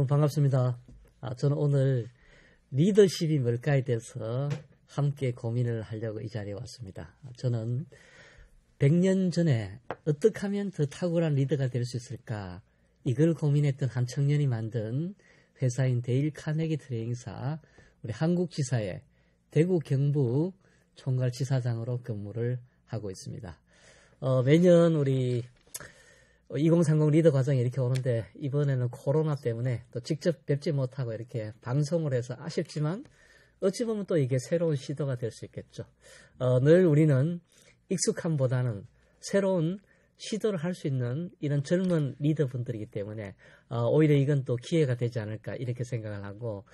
여러분 반갑습니다. 저는 오늘 리더십이 뭘까에 대해서 함께 고민을 하려고 이 자리에 왔습니다. 저는 100년 전에 어떻게 하면 더 탁월한 리더가 될 수 있을까, 이걸 고민했던 한 청년이 만든 회사인 데일 카네기 트레이닝사 우리 한국지사의 대구 경북 총괄지사장으로 근무를 하고 있습니다. 매년 우리 2030 리더 과정이 이렇게 오는데, 이번에는 코로나 때문에 또 직접 뵙지 못하고 이렇게 방송을 해서 아쉽지만, 어찌 보면 또 이게 새로운 시도가 될 수 있겠죠. 늘 우리는 익숙함보다는 새로운 시도를 할 수 있는 이런 젊은 리더분들이기 때문에 오히려 이건 또 기회가 되지 않을까 이렇게 생각을 하고,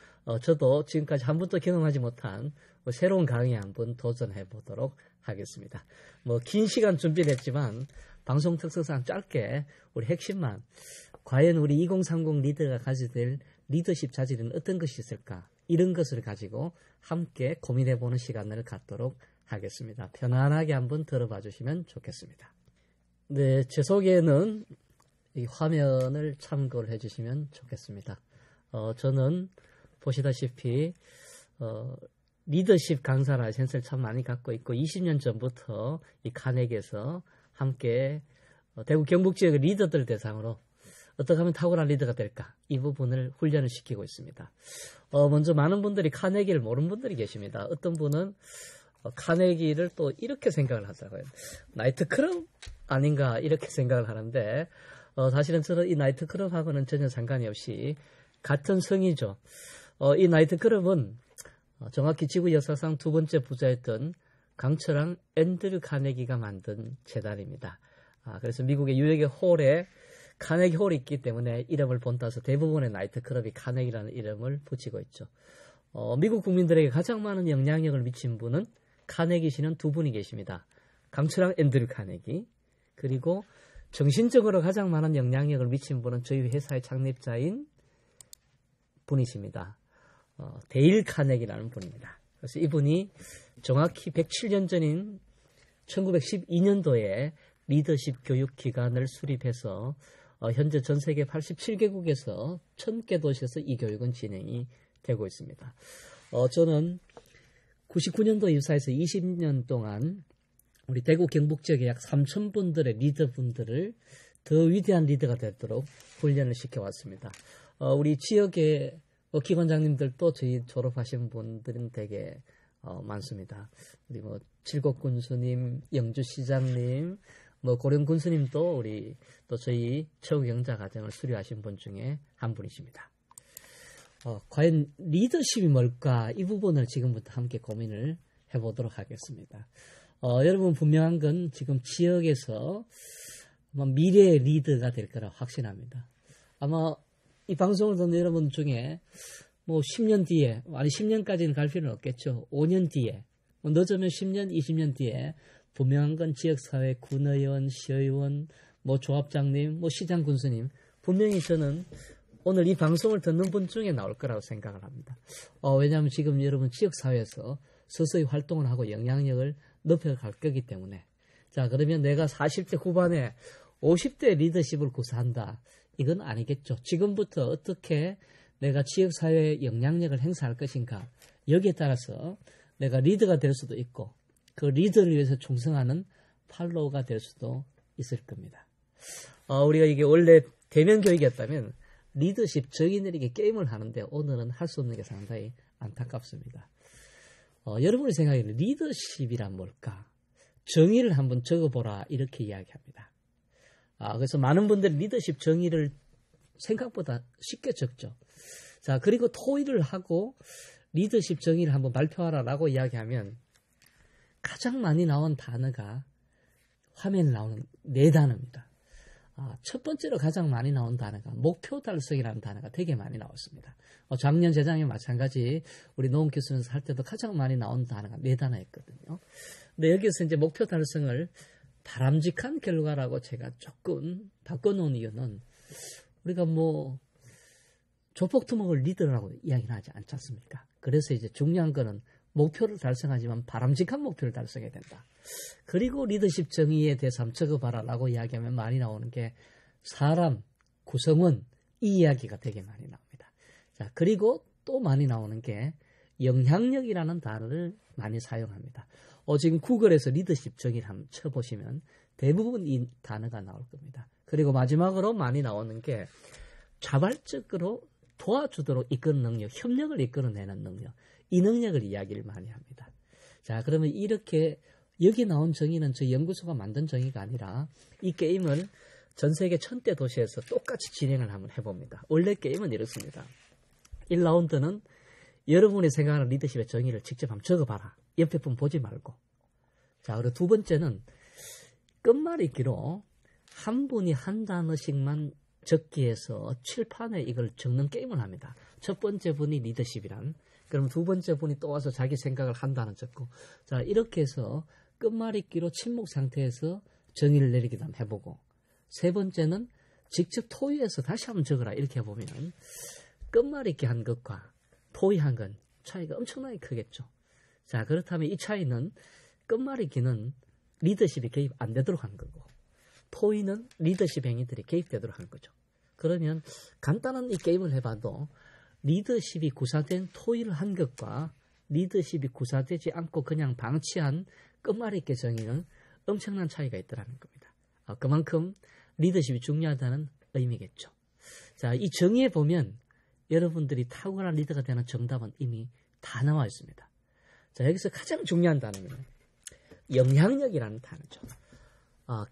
저도 지금까지 한 번도 경험하지 못한 새로운 강의에 한번 도전해 보도록 하겠습니다. 긴 시간 준비를 했지만 방송 특성상 짧게 우리 핵심만, 과연 우리 2030 리더가 가지게 될 리더십 자질은 어떤 것이 있을까, 이런 것을 가지고 함께 고민해보는 시간을 갖도록 하겠습니다. 편안하게 한번 들어봐 주시면 좋겠습니다. 네, 제 소개는 이 화면을 참고를 해주시면 좋겠습니다. 저는 보시다시피 리더십 강사 라이센스를 참 많이 갖고 있고, 20년 전부터 이 카네기에서 함께 대구 경북 지역의 리더들 대상으로 어떻게 하면 탁월한 리더가 될까, 이 부분을 훈련을 시키고 있습니다. 먼저 많은 분들이 카네기를 모르는 분들이 계십니다. 어떤 분은 카네기를 또 이렇게 생각을 하더라고요. 나이트클럽 아닌가 이렇게 생각을 하는데, 사실은 저는 이 나이트클럽하고는 전혀 상관이 없이 같은 성이죠. 이 나이트클럽은 정확히 지구 역사상 두 번째 부자였던 강철왕 앤드류 카네기가 만든 재단입니다. 그래서 미국의 유역의 홀에 카네기 홀이 있기 때문에 이름을 본따서 대부분의 나이트클럽이 카네기라는 이름을 붙이고 있죠. 미국 국민들에게 가장 많은 영향력을 미친 분은 카네기 씨는 두 분이 계십니다. 강철왕 앤드류 카네기, 그리고 정신적으로 가장 많은 영향력을 미친 분은 저희 회사의 창립자인 분이십니다. 데일 카네기라는 분입니다. 그래서 이분이 정확히 107년 전인 1912년도에 리더십 교육 기관을 수립해서 현재 전 세계 87개국에서 1000개 도시에서 이 교육은 진행이 되고 있습니다. 저는 99년도 입사해서 20년 동안 우리 대구 경북 지역의 약 3,000분들의 리더분들을 더 위대한 리더가 되도록 훈련을 시켜왔습니다. 우리 지역의 기관장님들도 저희 졸업하신 분들은 되게 많습니다. 우리 칠곡군수님, 영주시장님, 고령군수님도 우리 또 저희 최고경자 과정을 수료하신 분 중에 한 분이십니다. 과연 리더십이 뭘까, 이 부분을 지금부터 함께 고민을 해보도록 하겠습니다. 여러분 분명한 건 지금 지역에서 미래의 리더가 될 거라 확신합니다. 아마 이 방송을 듣는 여러분 중에 10년 뒤에, 아니 10년까지는 갈 필요는 없겠죠. 5년 뒤에, 늦으면 10년, 20년 뒤에 분명한 건 지역사회 군의원, 시의원, 조합장님, 시장 군수님, 분명히 저는 오늘 이 방송을 듣는 분 중에 나올 거라고 생각을 합니다. 왜냐하면 지금 여러분 지역사회에서 서서히 활동을 하고 영향력을 높여갈 거기 때문에. 자, 그러면 내가 40대 후반에 50대 리더십을 구사한다, 이건 아니겠죠. 지금부터 어떻게 내가 지역사회에 영향력을 행사할 것인가, 여기에 따라서 내가 리더가 될 수도 있고, 그 리더를 위해서 충성하는 팔로우가 될 수도 있을 겁니다. 우리가 이게 원래 대면 교육이었다면 리더십 정의내리기 게임을 하는데, 오늘은 할 수 없는 게 상당히 안타깝습니다. 여러분의 생각에 리더십이란 뭘까? 정의를 한번 적어보라, 이렇게 이야기합니다. 그래서 많은 분들이 리더십 정의를 생각보다 쉽게 적죠. 자, 그리고 토의를 하고 리더십 정의를 한번 발표하라라고 이야기하면 가장 많이 나온 단어가 화면에 나오는 4단어입니다. 첫 번째로 가장 많이 나온 단어가 목표 달성이라는 단어가 되게 많이 나왔습니다. 작년, 재작년 마찬가지 우리 노원 교수님에서 할 때도 가장 많이 나온 단어가 4단어였거든요. 근데 여기서 이제 목표 달성을 바람직한 결과라고 제가 조금 바꿔놓은 이유는, 우리가 조폭투목을 리더라고 이야기는 하지 않지 않습니까? 그래서 이제 중요한 거는 목표를 달성하지만 바람직한 목표를 달성해야 된다. 그리고 리더십 정의에 대해서 한번 적어봐라라고 이야기하면 많이 나오는 게 사람, 구성원, 이 이야기가 되게 많이 나옵니다. 자, 그리고 또 많이 나오는 게 영향력이라는 단어를 많이 사용합니다. 지금 구글에서 리더십 정의를 한번 쳐보시면 대부분 이 단어가 나올 겁니다. 그리고 마지막으로 많이 나오는 게 자발적으로 도와주도록 이끄는 능력, 협력을 이끌어내는 능력, 이 능력을 이야기를 많이 합니다. 자, 그러면 이렇게 여기 나온 정의는 저 연구소가 만든 정의가 아니라 이 게임을 전 세계 1000대 도시에서 똑같이 진행을 한번 해봅니다. 원래 게임은 이렇습니다. 1라운드는 여러분이 생각하는 리더십의 정의를 직접 한번 적어봐라. 옆에 분 보지 말고. 자, 그리고 두 번째는 끝말잇기로 한 분이 한 단어씩만 적기 해서 칠판에 이걸 적는 게임을 합니다. 첫 번째 분이 리더십이란, 그럼 두 번째 분이 또 와서 자기 생각을 한 단어 적고, 자, 이렇게 해서 끝말잇기로 침묵 상태에서 정의를 내리기도 한번 해보고, 세 번째는 직접 토의해서 다시 한번 적어라. 이렇게 해보면 끝말잇기 한 것과 토의한 건 차이가 엄청나게 크겠죠. 자, 그렇다면 이 차이는 끝말잇기는 리더십이 개입 안 되도록 한 거고, 토의는 리더십 행위들이 개입되도록 한 거죠. 그러면 간단한 이 게임을 해봐도 리더십이 구사된 토의를 한 것과 리더십이 구사되지 않고 그냥 방치한 끝말잇기 정의는 엄청난 차이가 있더라는 겁니다. 그만큼 리더십이 중요하다는 의미겠죠. 자, 이 정의에 보면 여러분들이 탁월한 리더가 되는 정답은 이미 다 나와 있습니다. 자, 여기서 가장 중요한 단어는 영향력이라는 단어죠.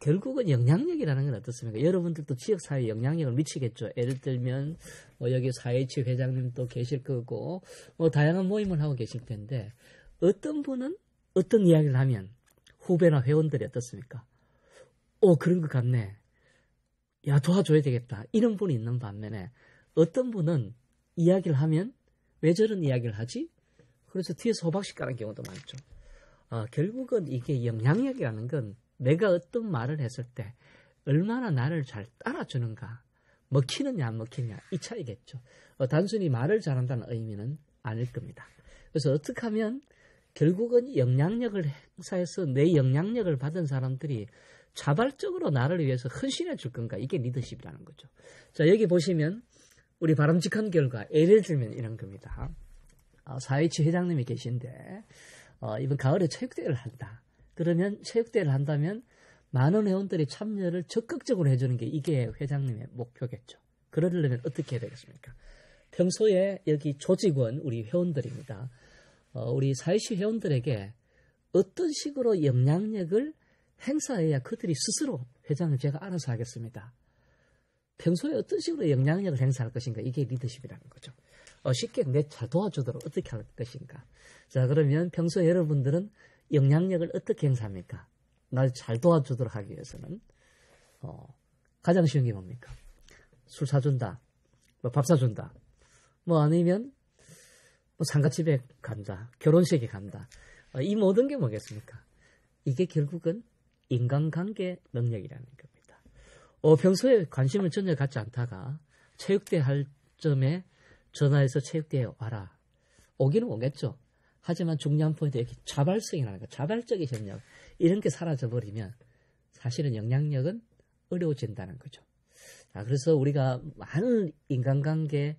결국은 영향력이라는 건 어떻습니까? 여러분들도 지역사회에 영향력을 미치겠죠. 예를 들면 여기 4H 회장님도 계실 거고 다양한 모임을 하고 계실 텐데 어떤 분은 어떤 이야기를 하면 후배나 회원들이 어떻습니까? 그런 것 같네. 야, 도와줘야 되겠다. 이런 분이 있는 반면에 어떤 분은 이야기를 하면 왜 저런 이야기를 하지? 그래서 뒤에서 호박씩 까는 경우도 많죠. 결국은 이게 영향력이라는 건 내가 어떤 말을 했을 때 얼마나 나를 잘 따라주는가, 먹히느냐 안 먹히느냐 이 차이겠죠. 단순히 말을 잘한다는 의미는 아닐 겁니다. 그래서 어떻게 하면 결국은 영향력을 행사해서 내 영향력을 받은 사람들이 자발적으로 나를 위해서 헌신해 줄 건가, 이게 리더십이라는 거죠. 자, 여기 보시면 우리 바람직한 결과, 예를 들면 이런 겁니다. 4H 회장님이 계신데 이번 가을에 체육대회를 한다. 그러면 체육대회를 한다면 많은 회원들이 참여를 적극적으로 해주는 게 이게 회장님의 목표겠죠. 그러려면 어떻게 해야 되겠습니까? 평소에 여기 조직원, 우리 회원들입니다. 우리 4H 회원들에게 어떤 식으로 영향력을 행사해야 그들이 스스로 회장님 제가 알아서 하겠습니다. 평소에 어떤 식으로 영향력을 행사할 것인가, 이게 리더십이라는 거죠. 쉽게 내 잘 도와주도록 어떻게 할 것인가. 자, 그러면 평소에 여러분들은 영향력을 어떻게 행사합니까? 날 잘 도와주도록 하기 위해서는 가장 쉬운 게 뭡니까? 술 사준다, 밥 사준다, 아니면 상가집에 간다, 결혼식에 간다. 이 모든 게 뭐겠습니까? 이게 결국은 인간관계 능력이라는 겁니다. 평소에 관심을 전혀 갖지 않다가 체육대회 할 점에 전화해서 체육대회에 와라. 오기는 오겠죠. 하지만 중요한 포인트, 이렇게 자발성이라는 거, 자발적인 협력, 이런 게 사라져버리면 사실은 영향력은 어려워진다는 거죠. 자, 그래서 우리가 많은 인간관계를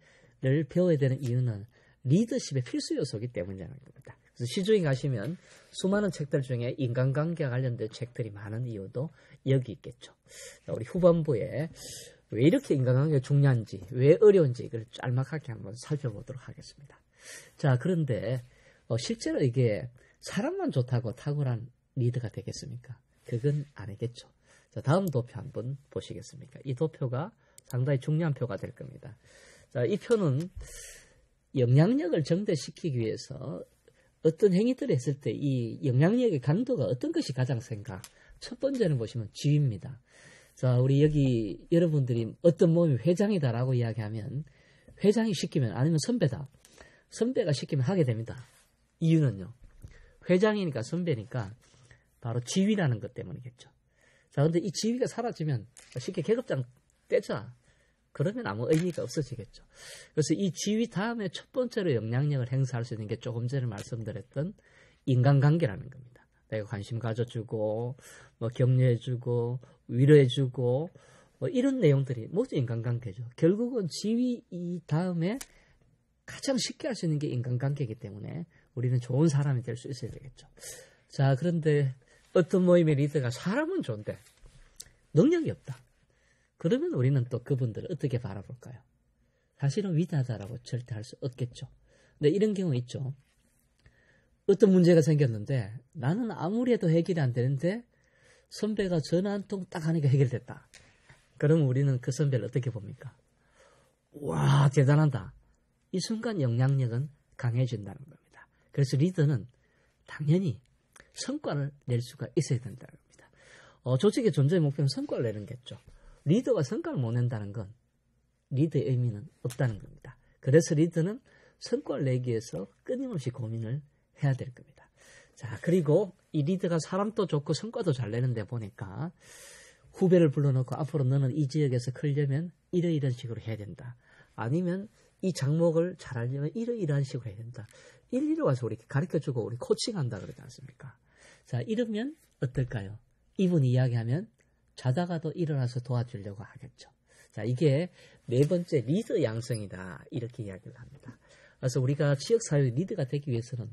배워야 되는 이유는 리더십의 필수 요소이기 때문이라는 겁니다. 그래서 시중에 가시면 수많은 책들 중에 인간관계와 관련된 책들이 많은 이유도 여기 있겠죠. 자, 우리 후반부에 왜 이렇게 인간관계가 중요한지, 왜 어려운지 이걸 짤막하게 한번 살펴보도록 하겠습니다. 자, 그런데 실제로 이게 사람만 좋다고 탁월한 리더가 되겠습니까? 그건 아니겠죠. 자, 다음 도표 한번 보시겠습니까? 이 도표가 상당히 중요한 표가 될 겁니다. 자, 이 표는 영향력을 증대시키기 위해서 어떤 행위들을 했을 때 이 영향력의 강도가 어떤 것이 가장 센가? 첫 번째는 보시면 지위입니다. 자, 우리 여기 여러분들이 어떤 모임이 회장이다라고 이야기하면 회장이 시키면, 아니면 선배다, 선배가 시키면 하게 됩니다. 이유는요, 회장이니까, 선배니까 바로 지위라는 것 때문이겠죠. 자, 근데 이 지위가 사라지면 쉽게 계급장 떼자, 그러면 아무 의미가 없어지겠죠. 그래서 이 지위 다음에 첫 번째로 영향력을 행사할 수 있는 게 조금 전에 말씀드렸던 인간관계라는 겁니다. 내가 관심 가져주고, 격려해주고, 위로해주고, 이런 내용들이 모두 인간관계죠. 결국은 지위 이 다음에 가장 쉽게 할 수 있는 게 인간관계이기 때문에 우리는 좋은 사람이 될 수 있어야 되겠죠. 자, 그런데 어떤 모임의 리더가 사람은 좋은데 능력이 없다. 그러면 우리는 또 그분들을 어떻게 바라볼까요? 사실은 위대하다라고 절대 할 수 없겠죠. 근데 이런 경우 있죠. 어떤 문제가 생겼는데 나는 아무리 해도 해결이 안 되는데 선배가 전화 한 통 딱 하니까 해결됐다. 그럼 우리는 그 선배를 어떻게 봅니까? 와, 대단하다. 이 순간 영향력은 강해진다는 겁니다. 그래서 리더는 당연히 성과를 낼 수가 있어야 된다는 겁니다. 조직의 존재의 목표는 성과를 내는 게죠. 리더가 성과를 못 낸다는 건 리더의 의미는 없다는 겁니다. 그래서 리더는 성과를 내기 위해서 끊임없이 고민을 해야 될 겁니다. 자, 그리고 이 리더가 사람도 좋고 성과도 잘 내는데 보니까 후배를 불러놓고 앞으로 너는 이 지역에서 크려면 이런 식으로 해야 된다. 아니면 이 작목을 잘하려면 이러이러한 식으로 해야 된다. 일일이 와서 우리 가르쳐주고 우리 코칭한다 그러지 않습니까? 자, 이러면 어떨까요? 이분이 이야기하면 자다가도 일어나서 도와주려고 하겠죠. 자, 이게 네 번째 리더 양성이다. 이렇게 이야기를 합니다. 그래서 우리가 지역사회 리더가 되기 위해서는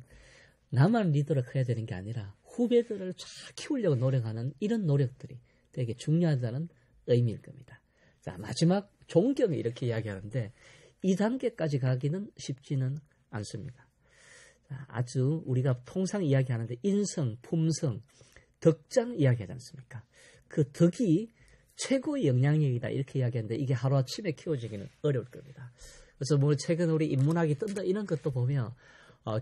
나만 리더로 커야 되는 게 아니라 후배들을 잘 키우려고 노력하는 이런 노력들이 되게 중요하다는 의미일 겁니다. 자, 마지막 존경이 이렇게 이야기하는데 이 단계까지 가기는 쉽지는 않습니다. 자, 아주 우리가 통상 이야기하는데 인성, 품성, 덕장 이야기하지 않습니까? 그 덕이 최고의 영향력이다 이렇게 이야기하는데 이게 하루아침에 키워지기는 어려울 겁니다. 그래서 뭐 최근 우리 인문학이 뜬다 이런 것도 보면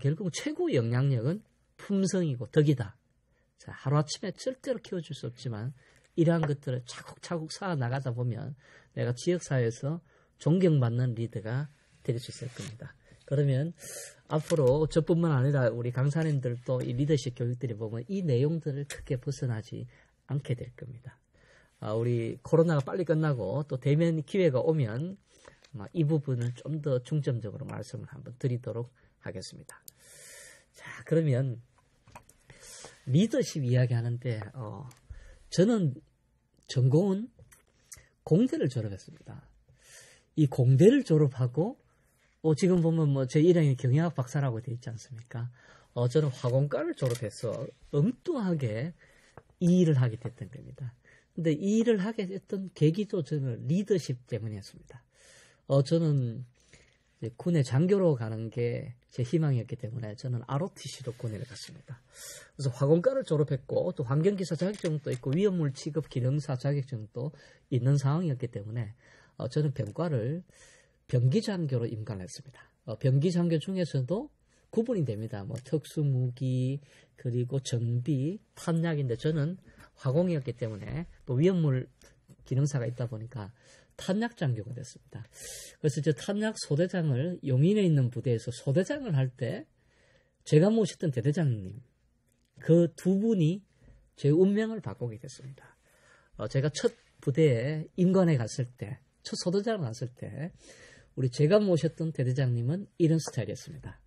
결국 최고의 영향력은 품성이고 덕이다. 자, 하루아침에 절대로 키워줄 수 없지만 이러한 것들을 차곡차곡 쌓아 나가다 보면 내가 지역사회에서 존경받는 리더가 될 수 있을 겁니다. 그러면 앞으로 저뿐만 아니라 우리 강사님들도 이 리더십 교육들이 보면 이 내용들을 크게 벗어나지 않게 될 겁니다. 우리 코로나가 빨리 끝나고 또 대면 기회가 오면 이 부분을 좀 더 중점적으로 말씀을 한번 드리도록 하겠습니다. 자, 그러면 리더십 이야기하는데 저는 전공은 공대를 졸업했습니다. 이 공대를 졸업하고 지금 보면 제 이름이 경영학 박사라고 되어 있지 않습니까? 저는 화공과를 졸업해서 엉뚱하게 이 일을 하게 됐던 겁니다. 근데 이 일을 하게 됐던 계기도 저는 리더십 때문이었습니다. 저는 이제 군에 장교로 가는 게 제 희망이었기 때문에 저는 ROTC로 군에를 갔습니다. 그래서 화공과를 졸업했고 또 환경기사 자격증도 있고 위험물 취급 기능사 자격증도 있는 상황이었기 때문에 저는 병과를 병기장교로 임관을 했습니다. 병기장교 중에서도 구분이 됩니다. 특수무기 그리고 정비, 탄약인데 저는 화공이었기 때문에 또 위험물 기능사가 있다 보니까 탄약장교가 됐습니다. 그래서 저 탄약 소대장을 용인에 있는 부대에서 소대장을 할 때 제가 모셨던 대대장님 그 두 분이 제 운명을 바꾸게 됐습니다. 제가 첫 부대에 임관에 갔을 때 첫 소대장을 갔을 때 우리 제가 모셨던 대대장님은 이런 스타일이었습니다.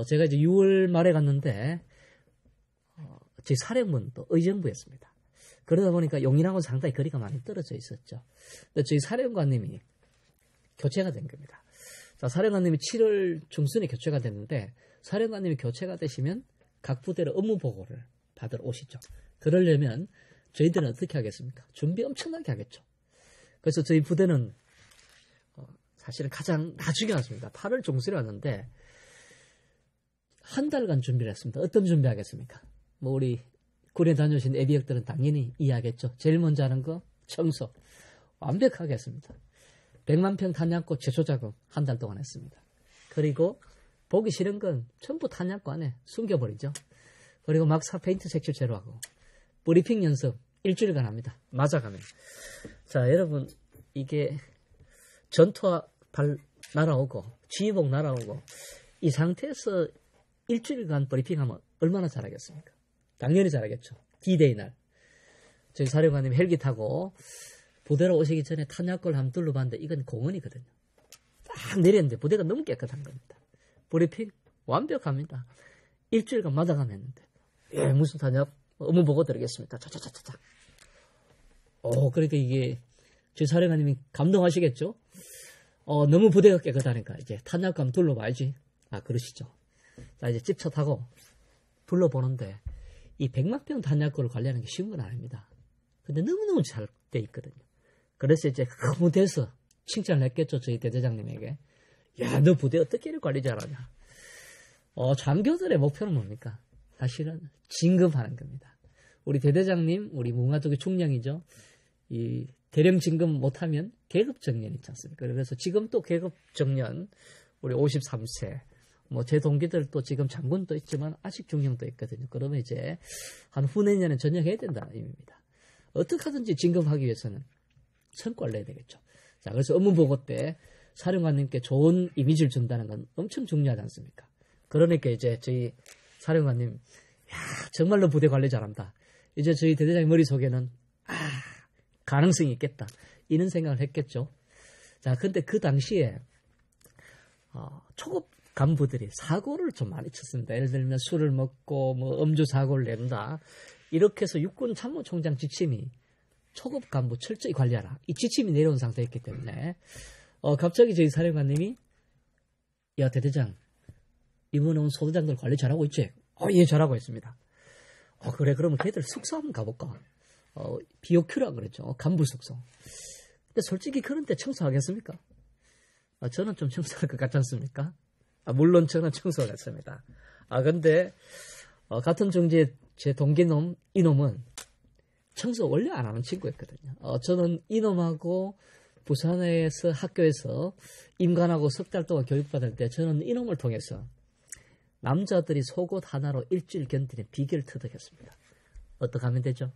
제가 이제 6월 말에 갔는데 제 사령부도 의정부였습니다. 그러다 보니까 용인하고 상당히 거리가 많이 떨어져 있었죠. 근데 저희 사령관님이 교체가 된 겁니다. 자, 사령관님이 7월 중순에 교체가 됐는데 사령관님이 교체가 되시면 각 부대로 업무 보고를 받으러 오시죠. 그러려면 저희들은 어떻게 하겠습니까? 준비 엄청나게 하겠죠. 그래서 저희 부대는 사실은 가장 나중에 왔습니다. 8월 중순에 왔는데 한 달간 준비를 했습니다. 어떤 준비하겠습니까? 우리 군에 다녀오신 애비역들은 당연히 이해하겠죠. 제일 먼저 하는 거 청소 완벽하게 했습니다. 100만 평 탄약고 제초 작업 한 달 동안 했습니다. 그리고 보기 싫은 건 전부 탄약고 안에 숨겨버리죠. 그리고 막사 페인트 색칠 제로하고 브리핑 연습 일주일간 합니다. 맞아가면. 자, 여러분 이게 전투화 발 날아오고 지휘복 날아오고 이 상태에서 일주일간 브리핑하면 얼마나 잘하겠습니까? 당연히 잘하겠죠. D-Day 날 저희 사령관님 헬기 타고 부대로 오시기 전에 탄약고를 한번 둘러봤는데 이건 공원이거든요. 딱 내렸는데 부대가 너무 깨끗한 겁니다. 브리핑 완벽합니다. 일주일간 마다가면 했는데 무슨 탄약 업무 보고 드리겠습니다. 너무 부대가 깨끗하니까 이제 탄약고 한번 둘러봐야지. 그러시죠. 자, 이제 집차 타고 둘러보는데 이 100만 평 탄약고를 관리하는 게 쉬운 건 아닙니다. 근데 너무너무 잘 돼 있거든요. 그래서 이제 흐뭇해서 칭찬을 했겠죠. 저희 대대장님에게. 야, 너 부대 어떻게 이렇게 관리 잘하냐. 장교들의 목표는 뭡니까? 사실은 진급하는 겁니다. 우리 대대장님, 우리 무궁화도교 총령이죠. 이 대령 진급 못하면 계급 정년 있지 않습니까? 그래서 지금 또 계급 정년, 우리 53세, 제 동기들도 지금 장군도 있지만 아직 중령도 있거든요. 그러면 이제 한 후내년에 전역해야 된다는 의미입니다. 어떻게 하든지 진급하기 위해서는 성과를 내야 되겠죠. 자, 그래서 업무보고 때 사령관님께 좋은 이미지를 준다는 건 엄청 중요하지 않습니까? 그러니까 이제 저희 사령관님, 야, 정말로 부대 관리 잘한다. 이제 저희 대대장님 머릿속에는, 가능성이 있겠다. 이런 생각을 했겠죠. 자, 근데 그 당시에, 초급 간부들이 사고를 좀 많이 쳤습니다. 예를 들면 술을 먹고, 음주 사고를 낸다. 이렇게 해서 육군 참모총장 지침이 초급 간부 철저히 관리하라. 이 지침이 내려온 상태였기 때문에, 갑자기 저희 사령관님이, 야, 대대장, 이번에 온 소대장들 관리 잘하고 있지? 예, 잘하고 있습니다. 그래, 그러면 걔들 숙소 한번 가볼까? BOQ라 그랬죠. 간부 숙소. 근데 솔직히 그런 데 청소하겠습니까? 저는 좀 청소할 것 같지 않습니까? 물론 저는 청소하겠습니다. 근데, 같은 중지의 제 동기놈, 이놈은 청소 원래 안 하는 친구였거든요. 저는 이놈하고 부산에서 학교에서 임관하고 석 달 동안 교육받을 때 저는 이놈을 통해서 남자들이 속옷 하나로 일주일 견디는 비결을 터득했습니다. 어떻게 하면 되죠?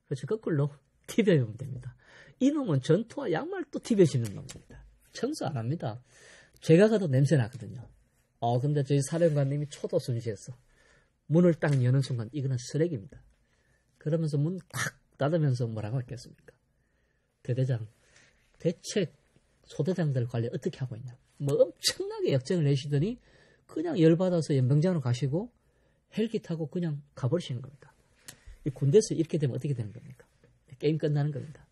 그렇죠. 거꾸로 튀겨입으면 됩니다. 이놈은 전투와 양말도 튀겨 신는 놈입니다. 청소 안 합니다. 제가 가도 냄새 나거든요. 근데 저희 사령관님이 초도 순시했어. 문을 딱 여는 순간 이거는 쓰레기입니다. 그러면서 문 탁 닫으면서 뭐라고 했겠습니까? 대대장, 대체 소대장들 관리 어떻게 하고 있냐? 엄청나게 역정을 내시더니 그냥 열받아서 연병장으로 가시고 헬기 타고 그냥 가버리시는 겁니다. 이 군대에서 이렇게 되면 어떻게 되는 겁니까? 게임 끝나는 겁니다.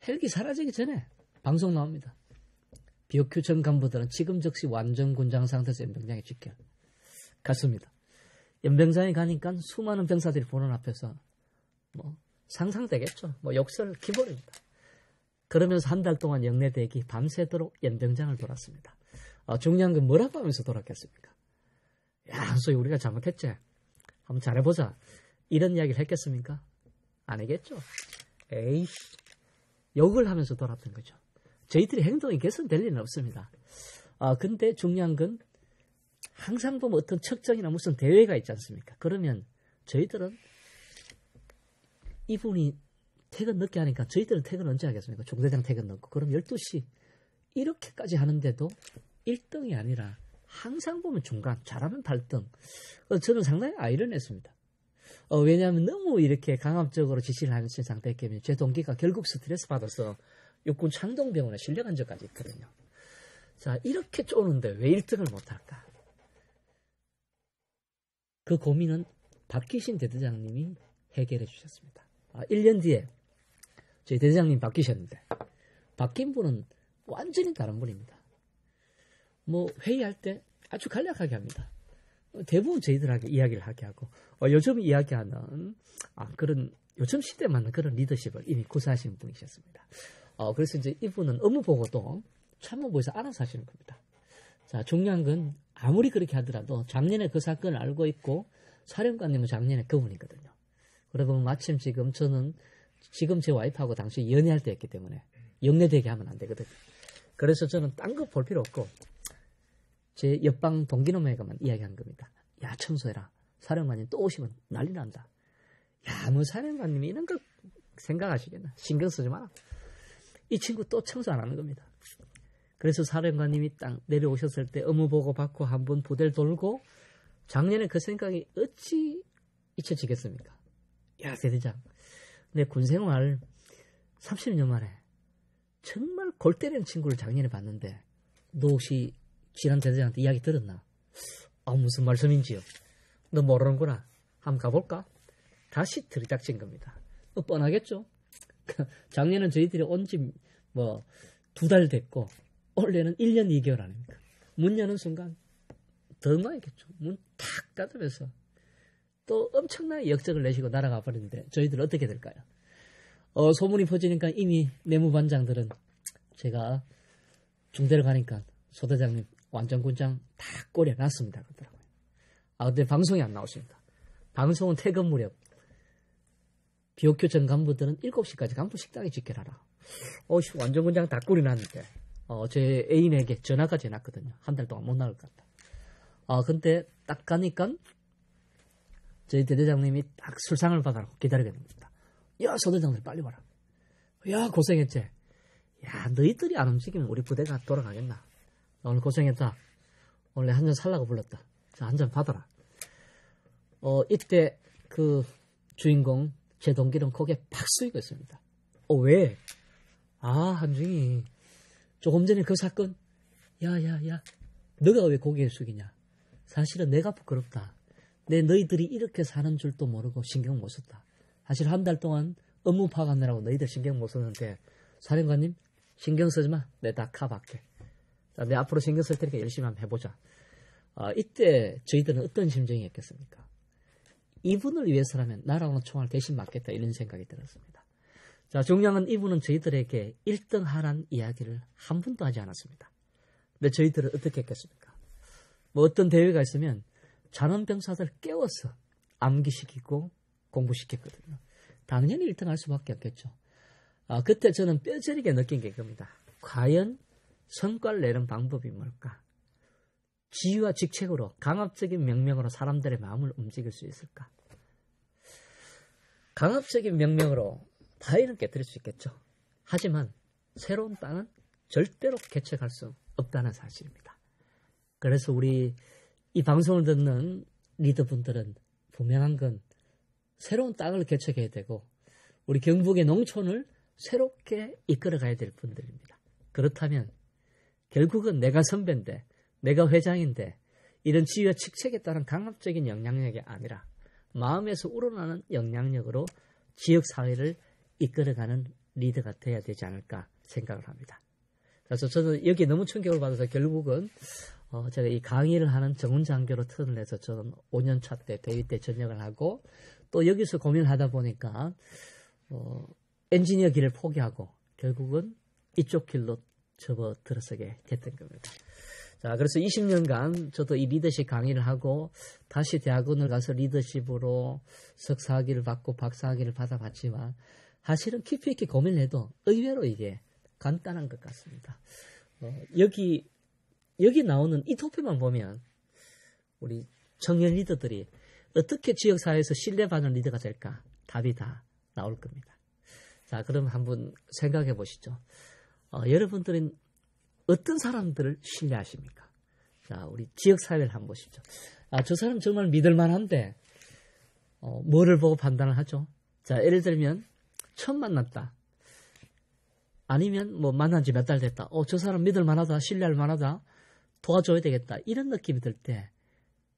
헬기 사라지기 전에 방송 나옵니다. BOQ 전 간부들은 지금 즉시 완전 군장 상태에서 연병장에 직결 갔습니다. 연병장에 가니까 수많은 병사들이 보는 앞에서 상상되겠죠. 욕설 기본입니다. 그러면서 한 달 동안 영내대기 밤새도록 연병장을 돌았습니다. 중요한 건 뭐라고 하면서 돌았겠습니까? 야, 한소희 우리가 잘못했지. 한번 잘해보자. 이런 이야기를 했겠습니까? 아니겠죠. 에이씨. 욕을 하면서 돌았던 거죠. 저희들의 행동이 개선될 리는 없습니다. 근데 중요한 건 항상 보면 어떤 측정이나 무슨 대회가 있지 않습니까? 그러면 저희들은 이분이 퇴근 늦게 하니까 저희들은 퇴근 언제 하겠습니까? 중대장 퇴근 늦고. 그럼 12시 이렇게까지 하는데도 1등이 아니라 항상 보면 중간, 잘하면 8등. 저는 상당히 아이러니했습니다. 왜냐하면 너무 이렇게 강압적으로 지시를 하는 상태였기 때문에 제 동기가 결국 스트레스 받아서 육군 창동병원에 실려간 적까지 있거든요. 자, 이렇게 쪼는데 왜 1등을 못할까? 그 고민은 박기신 대대장님이 해결해 주셨습니다. 1년 뒤에 저희 대대장님 바뀌셨는데 바뀐 분은 완전히 다른 분입니다. 회의할 때 아주 간략하게 합니다. 대부분 저희들하고 이야기를 하게 하고 요즘 이야기하는 그런 요즘 시대에 맞는 그런 리더십을 이미 구사하신 분이셨습니다. 그래서 이제 이분은 업무 보고도 참모부에서 알아서 하시는 겁니다. 자, 중요한 건 아무리 그렇게 하더라도 작년에 그 사건을 알고 있고 사령관님은 작년에 그분이거든요. 그러면 마침 저는 지금 제 와이프하고 당시 연애할 때였기 때문에 영내되게 하면 안 되거든요. 그래서 저는 딴 거 볼 필요 없고 제 옆방 동기놈에게만 이야기한 겁니다. 야, 청소해라. 사령관님 또 오시면 난리 난다. 야, 사령관님이 이런 거 생각하시겠나? 신경 쓰지 마라. 이 친구 또 청소 안 하는 겁니다. 그래서 사령관님이 딱 내려오셨을 때 업무 보고 받고 한번 부대를 돌고 작년에 그 생각이 어찌 잊혀지겠습니까? 야, 대대장, 내 군생활 30년 만에 정말 골 때리는 친구를 작년에 봤는데 너 혹시 지난 대대장한테 이야기 들었나? 무슨 말씀인지요? 너 모르는구나. 한번 가볼까? 다시 들이닥친 겁니다. 뻔하겠죠? 작년은 저희들이 온 지 2달 됐고 원래는 1년 2개월 아닙니까? 문 여는 순간 더 엉망이겠죠. 문 탁 닫으면서 또 엄청나게 역적을 내시고 날아가 버리는데 저희들 어떻게 될까요? 소문이 퍼지니까 이미 내무반장들은 제가 중대를 가니까 소대장님 완전군장 다 꼬려놨습니다. 그러더라고요. 근데 방송이 안 나오십니다. 방송은 퇴근 무렵 비옥교 전 간부들은 7시까지 간부 식당에 지켜라라. 완전군장 다 꼬려놨는데 제 애인에게 전화까지 해놨거든요. 한 달 동안 못 나올 것 같다. 근데 딱 가니까 저희 대대장님이 딱 술상을 받아놓고 기다리게 됩니다. 야, 소대장들 빨리 와라. 야, 고생했지. 야, 너희들이 안 움직이면 우리 부대가 돌아가겠나. 오늘 고생했다. 원래 한 잔 살라고 불렀다. 자, 한 잔 받아라. 이때 그 주인공 제 동기는 고개 팍 숙이고 있습니다. 왜? 한중이 조금 전에 그 사건 야 너가 왜 고개를 숙이냐. 사실은 내가 부끄럽다. 너희들이 이렇게 사는 줄도 모르고 신경 못 썼다. 사실 한 달 동안 업무 파악하느라고 너희들 신경 못 썼는데 사령관님 신경 쓰지 마. 내 다 커버할게. 내 앞으로 신경 쓸 테니까 열심히 한번 해보자. 이때 저희들은 어떤 심정이었겠습니까? 이분을 위해서라면 나라오는 총알 대신 맞겠다 이런 생각이 들었습니다. 자, 중요한 건 이분은 저희들에게 1등 하라는 이야기를 한 번도 하지 않았습니다. 근데 저희들은 어떻게 했겠습니까? 어떤 대회가 있으면 잔원병사들 깨워서 암기시키고 공부시켰거든요. 당연히 1등 할 수밖에 없겠죠. 그때 저는 뼈저리게 느낀 게 이겁니다. 과연 성과를 내는 방법이 뭘까? 지휘와 직책으로 강압적인 명령으로 사람들의 마음을 움직일 수 있을까? 강압적인 명령으로 바위는 깨뜨릴 수 있겠죠. 하지만 새로운 땅은 절대로 개척할 수 없다는 사실입니다. 그래서 우리 이 방송을 듣는 리더분들은 분명한 건 새로운 땅을 개척해야 되고 우리 경북의 농촌을 새롭게 이끌어가야 될 분들입니다. 그렇다면 결국은 내가 선배인데 내가 회장인데 이런 지휘와 직책에 따른 강압적인 영향력이 아니라 마음에서 우러나는 영향력으로 지역사회를 이끌어가는 리더가 돼야 되지 않을까 생각을 합니다. 그래서 저는 여기에 너무 충격을 받아서 결국은 제가 이 강의를 하는 정훈장교로 턴을 해서 저는 5년차 때 대위 때 전역을 하고 또 여기서 고민을 하다 보니까 엔지니어 길을 포기하고 결국은 이쪽 길로 접어들어서게 됐던 겁니다. 자, 그래서 20년간 저도 이 리더십 강의를 하고 다시 대학원을 가서 리더십으로 석사학위를 받고 박사학위를 받아봤지만 사실은 깊이 있게 고민을 해도 의외로 이게 간단한 것 같습니다. 여기 나오는 이 토표만 보면 우리 청년 리더들이 어떻게 지역사회에서 신뢰받는 리더가 될까 답이 다 나올 겁니다. 자, 그럼 한번 생각해 보시죠. 여러분들은 어떤 사람들을 신뢰하십니까? 자, 우리 지역사회를 한번 보시죠. 저 사람 정말 믿을만한데 뭐를 보고 판단을 하죠? 자, 예를 들면 처음 만났다. 아니면 만난 지 몇 달 됐다. 저 사람 믿을만하다. 신뢰할 만하다. 도와줘야 되겠다. 이런 느낌이 들 때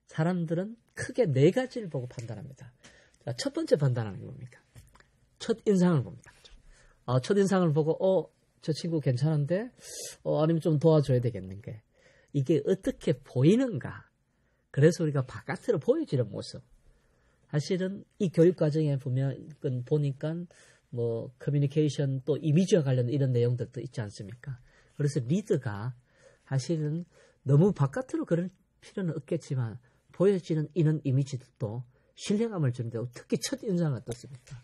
사람들은 크게 4가지를 보고 판단합니다. 자, 첫 번째 판단하는 게 뭡니까? 첫 인상을 봅니다. 첫 인상을 보고 저 친구 괜찮은데 아니면 좀 도와줘야 되겠는데 이게 어떻게 보이는가? 그래서 우리가 바깥으로 보여지는 모습. 사실은 이 교육 과정에 보니까 커뮤니케이션 또 이미지와 관련된 이런 내용들도 있지 않습니까? 그래서 리더가 사실은 너무 바깥으로 그럴 필요는 없겠지만 보여지는 이런 이미지들도 신뢰감을 주는데 특히 첫인상은 어떻습니까?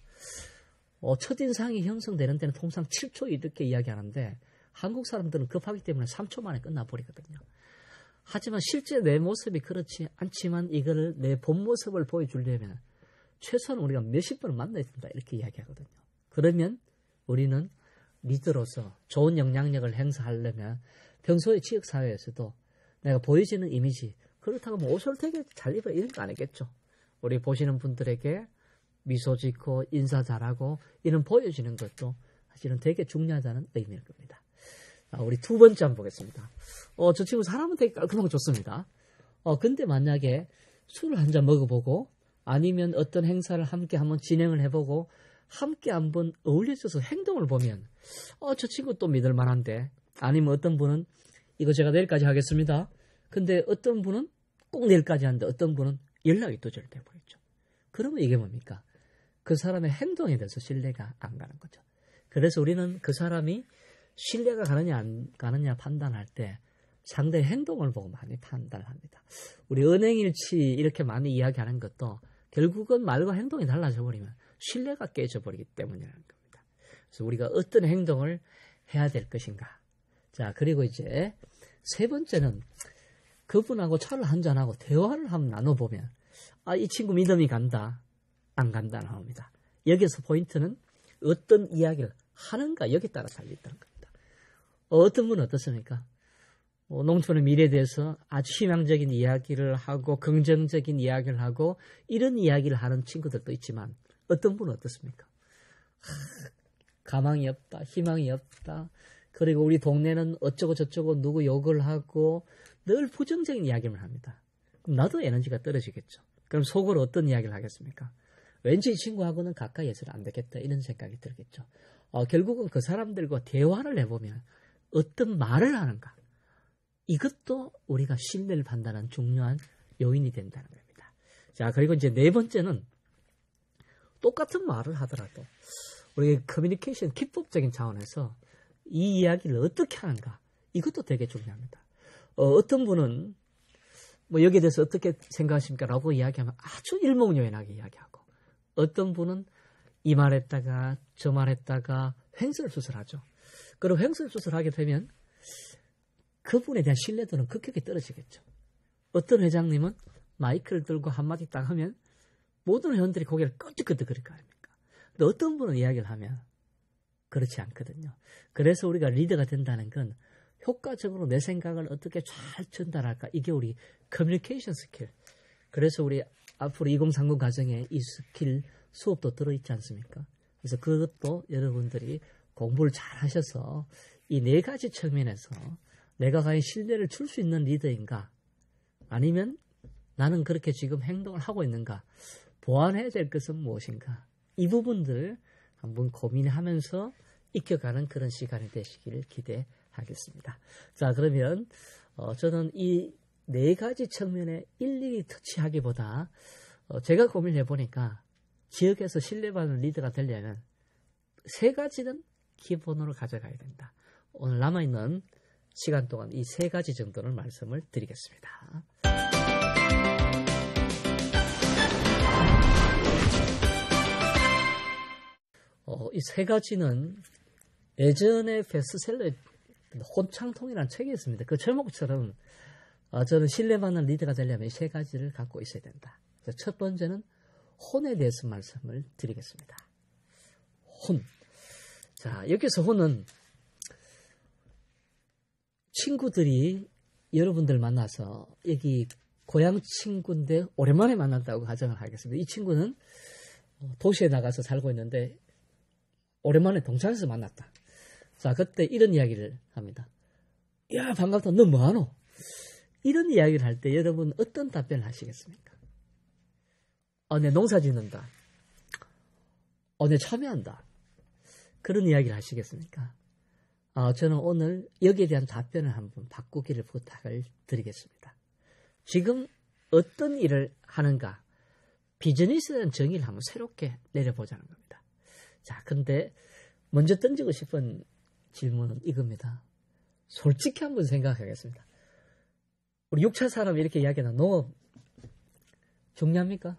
첫인상이 형성되는 데는 통상 7초 이렇게 이야기하는데 한국 사람들은 급하기 때문에 3초 만에 끝나버리거든요. 하지만 실제 내 모습이 그렇지 않지만 이거를 내 본 모습을 보여주려면 최소한 우리가 몇십 번을 만나야 된다 이렇게 이야기하거든요. 그러면 우리는 리더로서 좋은 영향력을 행사하려면 평소에 지역사회에서도 내가 보여지는 이미지 그렇다고 옷을 되게 잘 입어 이런 거 아니겠죠. 우리 보시는 분들에게 미소 짓고 인사 잘하고 이런 보여지는 것도 사실은 되게 중요하다는 의미일 겁니다. 우리 두 번째 한번 보겠습니다. 저 친구 사람은 되게 깔끔하고 좋습니다. 근데 만약에 술을 한 잔 먹어보고 아니면 어떤 행사를 함께 한번 진행을 해보고 함께 한번 어울려져서 행동을 보면 저 친구 또 믿을 만한데 아니면 어떤 분은 이거 제가 내일까지 하겠습니다. 근데 어떤 분은 꼭 내일까지 하는데 어떤 분은 연락이 두절돼 버리죠. 그러면 이게 뭡니까? 그 사람의 행동에 대해서 신뢰가 안 가는 거죠. 그래서 우리는 그 사람이 신뢰가 가느냐 안 가느냐 판단할 때 상대의 행동을 보고 많이 판단을 합니다. 우리 은행일치 이렇게 많이 이야기하는 것도 결국은 말과 행동이 달라져 버리면 신뢰가 깨져버리기 때문이라는 겁니다. 그래서 우리가 어떤 행동을 해야 될 것인가. 자, 그리고 이제 세 번째는 그분하고 차를 한잔하고 대화를 한번 나눠보면 이 친구 믿음이 간다, 안 간다 나옵니다. 여기서 포인트는 어떤 이야기를 하는가 여기에 따라 달려있다는 겁니다. 어떤 분은 어떻습니까? 농촌의 미래에 대해서 아주 희망적인 이야기를 하고 긍정적인 이야기를 하고 이런 이야기를 하는 친구들도 있지만 어떤 분은 어떻습니까? 가망이 없다, 희망이 없다. 그리고 우리 동네는 어쩌고 저쩌고 누구 욕을 하고 늘 부정적인 이야기만 합니다. 그럼 나도 에너지가 떨어지겠죠. 그럼 속으로 어떤 이야기를 하겠습니까? 왠지 이 친구하고는 가까이 해서는 안 되겠다 이런 생각이 들겠죠. 결국은 그 사람들과 대화를 해보면 어떤 말을 하는가 이것도 우리가 신뢰를 판단하는 중요한 요인이 된다는 겁니다. 자, 그리고 이제 네 번째는 똑같은 말을 하더라도 우리 커뮤니케이션 기법적인 차원에서 이 이야기를 어떻게 하는가 이것도 되게 중요합니다. 어떤 분은 뭐 여기에 대해서 어떻게 생각하십니까? 라고 이야기하면 아주 일목요연하게 이야기하고 어떤 분은 이 말했다가 저 말했다가 횡설수설하죠. 그리고 횡설수설하게 되면 그분에 대한 신뢰도는 급격히 떨어지겠죠. 어떤 회장님은 마이크를 들고 한마디 딱 하면 모든 회원들이 고개를 끄덕끄덕거릴 거 아닙니까? 근데 어떤 분은 이야기를 하면 그렇지 않거든요. 그래서 우리가 리더가 된다는 건 효과적으로 내 생각을 어떻게 잘 전달할까 이게 우리 커뮤니케이션 스킬. 그래서 우리 앞으로 2030 과정에 이 스킬 수업도 들어있지 않습니까? 그래서 그것도 여러분들이 공부를 잘 하셔서 이 네 가지 측면에서 내가 과연 신뢰를 줄 수 있는 리더인가 아니면 나는 그렇게 지금 행동을 하고 있는가 보완해야 될 것은 무엇인가 이 부분들을 한번 고민하면서 익혀가는 그런 시간이 되시기를 기대하겠습니다. 자, 그러면 저는 이 네 가지 측면에 일일이 터치하기보다 제가 고민해 보니까 지역에서 신뢰받는 리더가 되려면 세 가지는 기본으로 가져가야 된다. 오늘 남아있는 시간 동안 이 세 가지 정도는 말씀을 드리겠습니다. 이 세 가지는 예전에 베스트셀러에 혼창통이라는 책이 있습니다. 그 제목처럼 저는 신뢰받는 리더가 되려면 이 세 가지를 갖고 있어야 된다. 첫 번째는 혼에 대해서 말씀을 드리겠습니다. 혼. 자, 여기서 혼은 친구들이 여러분들 만나서 여기 고향 친구인데 오랜만에 만났다고 가정을 하겠습니다. 이 친구는 도시에 나가서 살고 있는데 오랜만에 동창에서 만났다. 자, 그때 이런 이야기를 합니다. 야, 반갑다. 너 뭐하노? 이런 이야기를 할 때 여러분 어떤 답변을 하시겠습니까? 내 농사 짓는다. 내 참여한다. 그런 이야기를 하시겠습니까? 저는 오늘 여기에 대한 답변을 한번 바꾸기를 부탁을 드리겠습니다. 지금 어떤 일을 하는가? 비즈니스에 대한 정의를 한번 새롭게 내려보자는 겁니다. 자, 근데 먼저 던지고 싶은 질문은 이겁니다. 솔직히 한번 생각하겠습니다. 우리 6차 산업 이렇게 이야기하는 농업 중요합니까?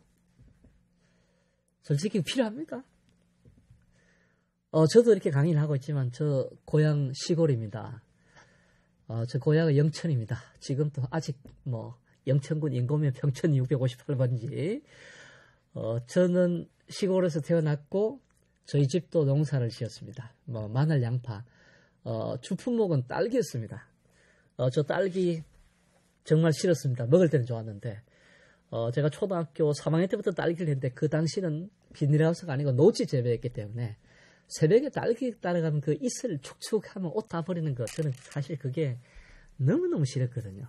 솔직히 필요합니까? 저도 이렇게 강의를 하고 있지만 저 고향 시골입니다. 저 고향은 영천입니다. 지금도 아직 영천군 인구면 평천 658번지. 저는 시골에서 태어났고 저희 집도 농사를 지었습니다. 마늘, 양파. 주품목은 딸기였습니다. 저 딸기 정말 싫었습니다. 먹을 때는 좋았는데 제가 초등학교 3학년 때부터 딸기를 했는데 그 당시는 비닐하우스가 아니고 노지 재배였기 때문에 새벽에 딸기 따라가면 그 이슬 축축하면 옷 다 버리는 거 저는 사실 그게 너무너무 싫었거든요.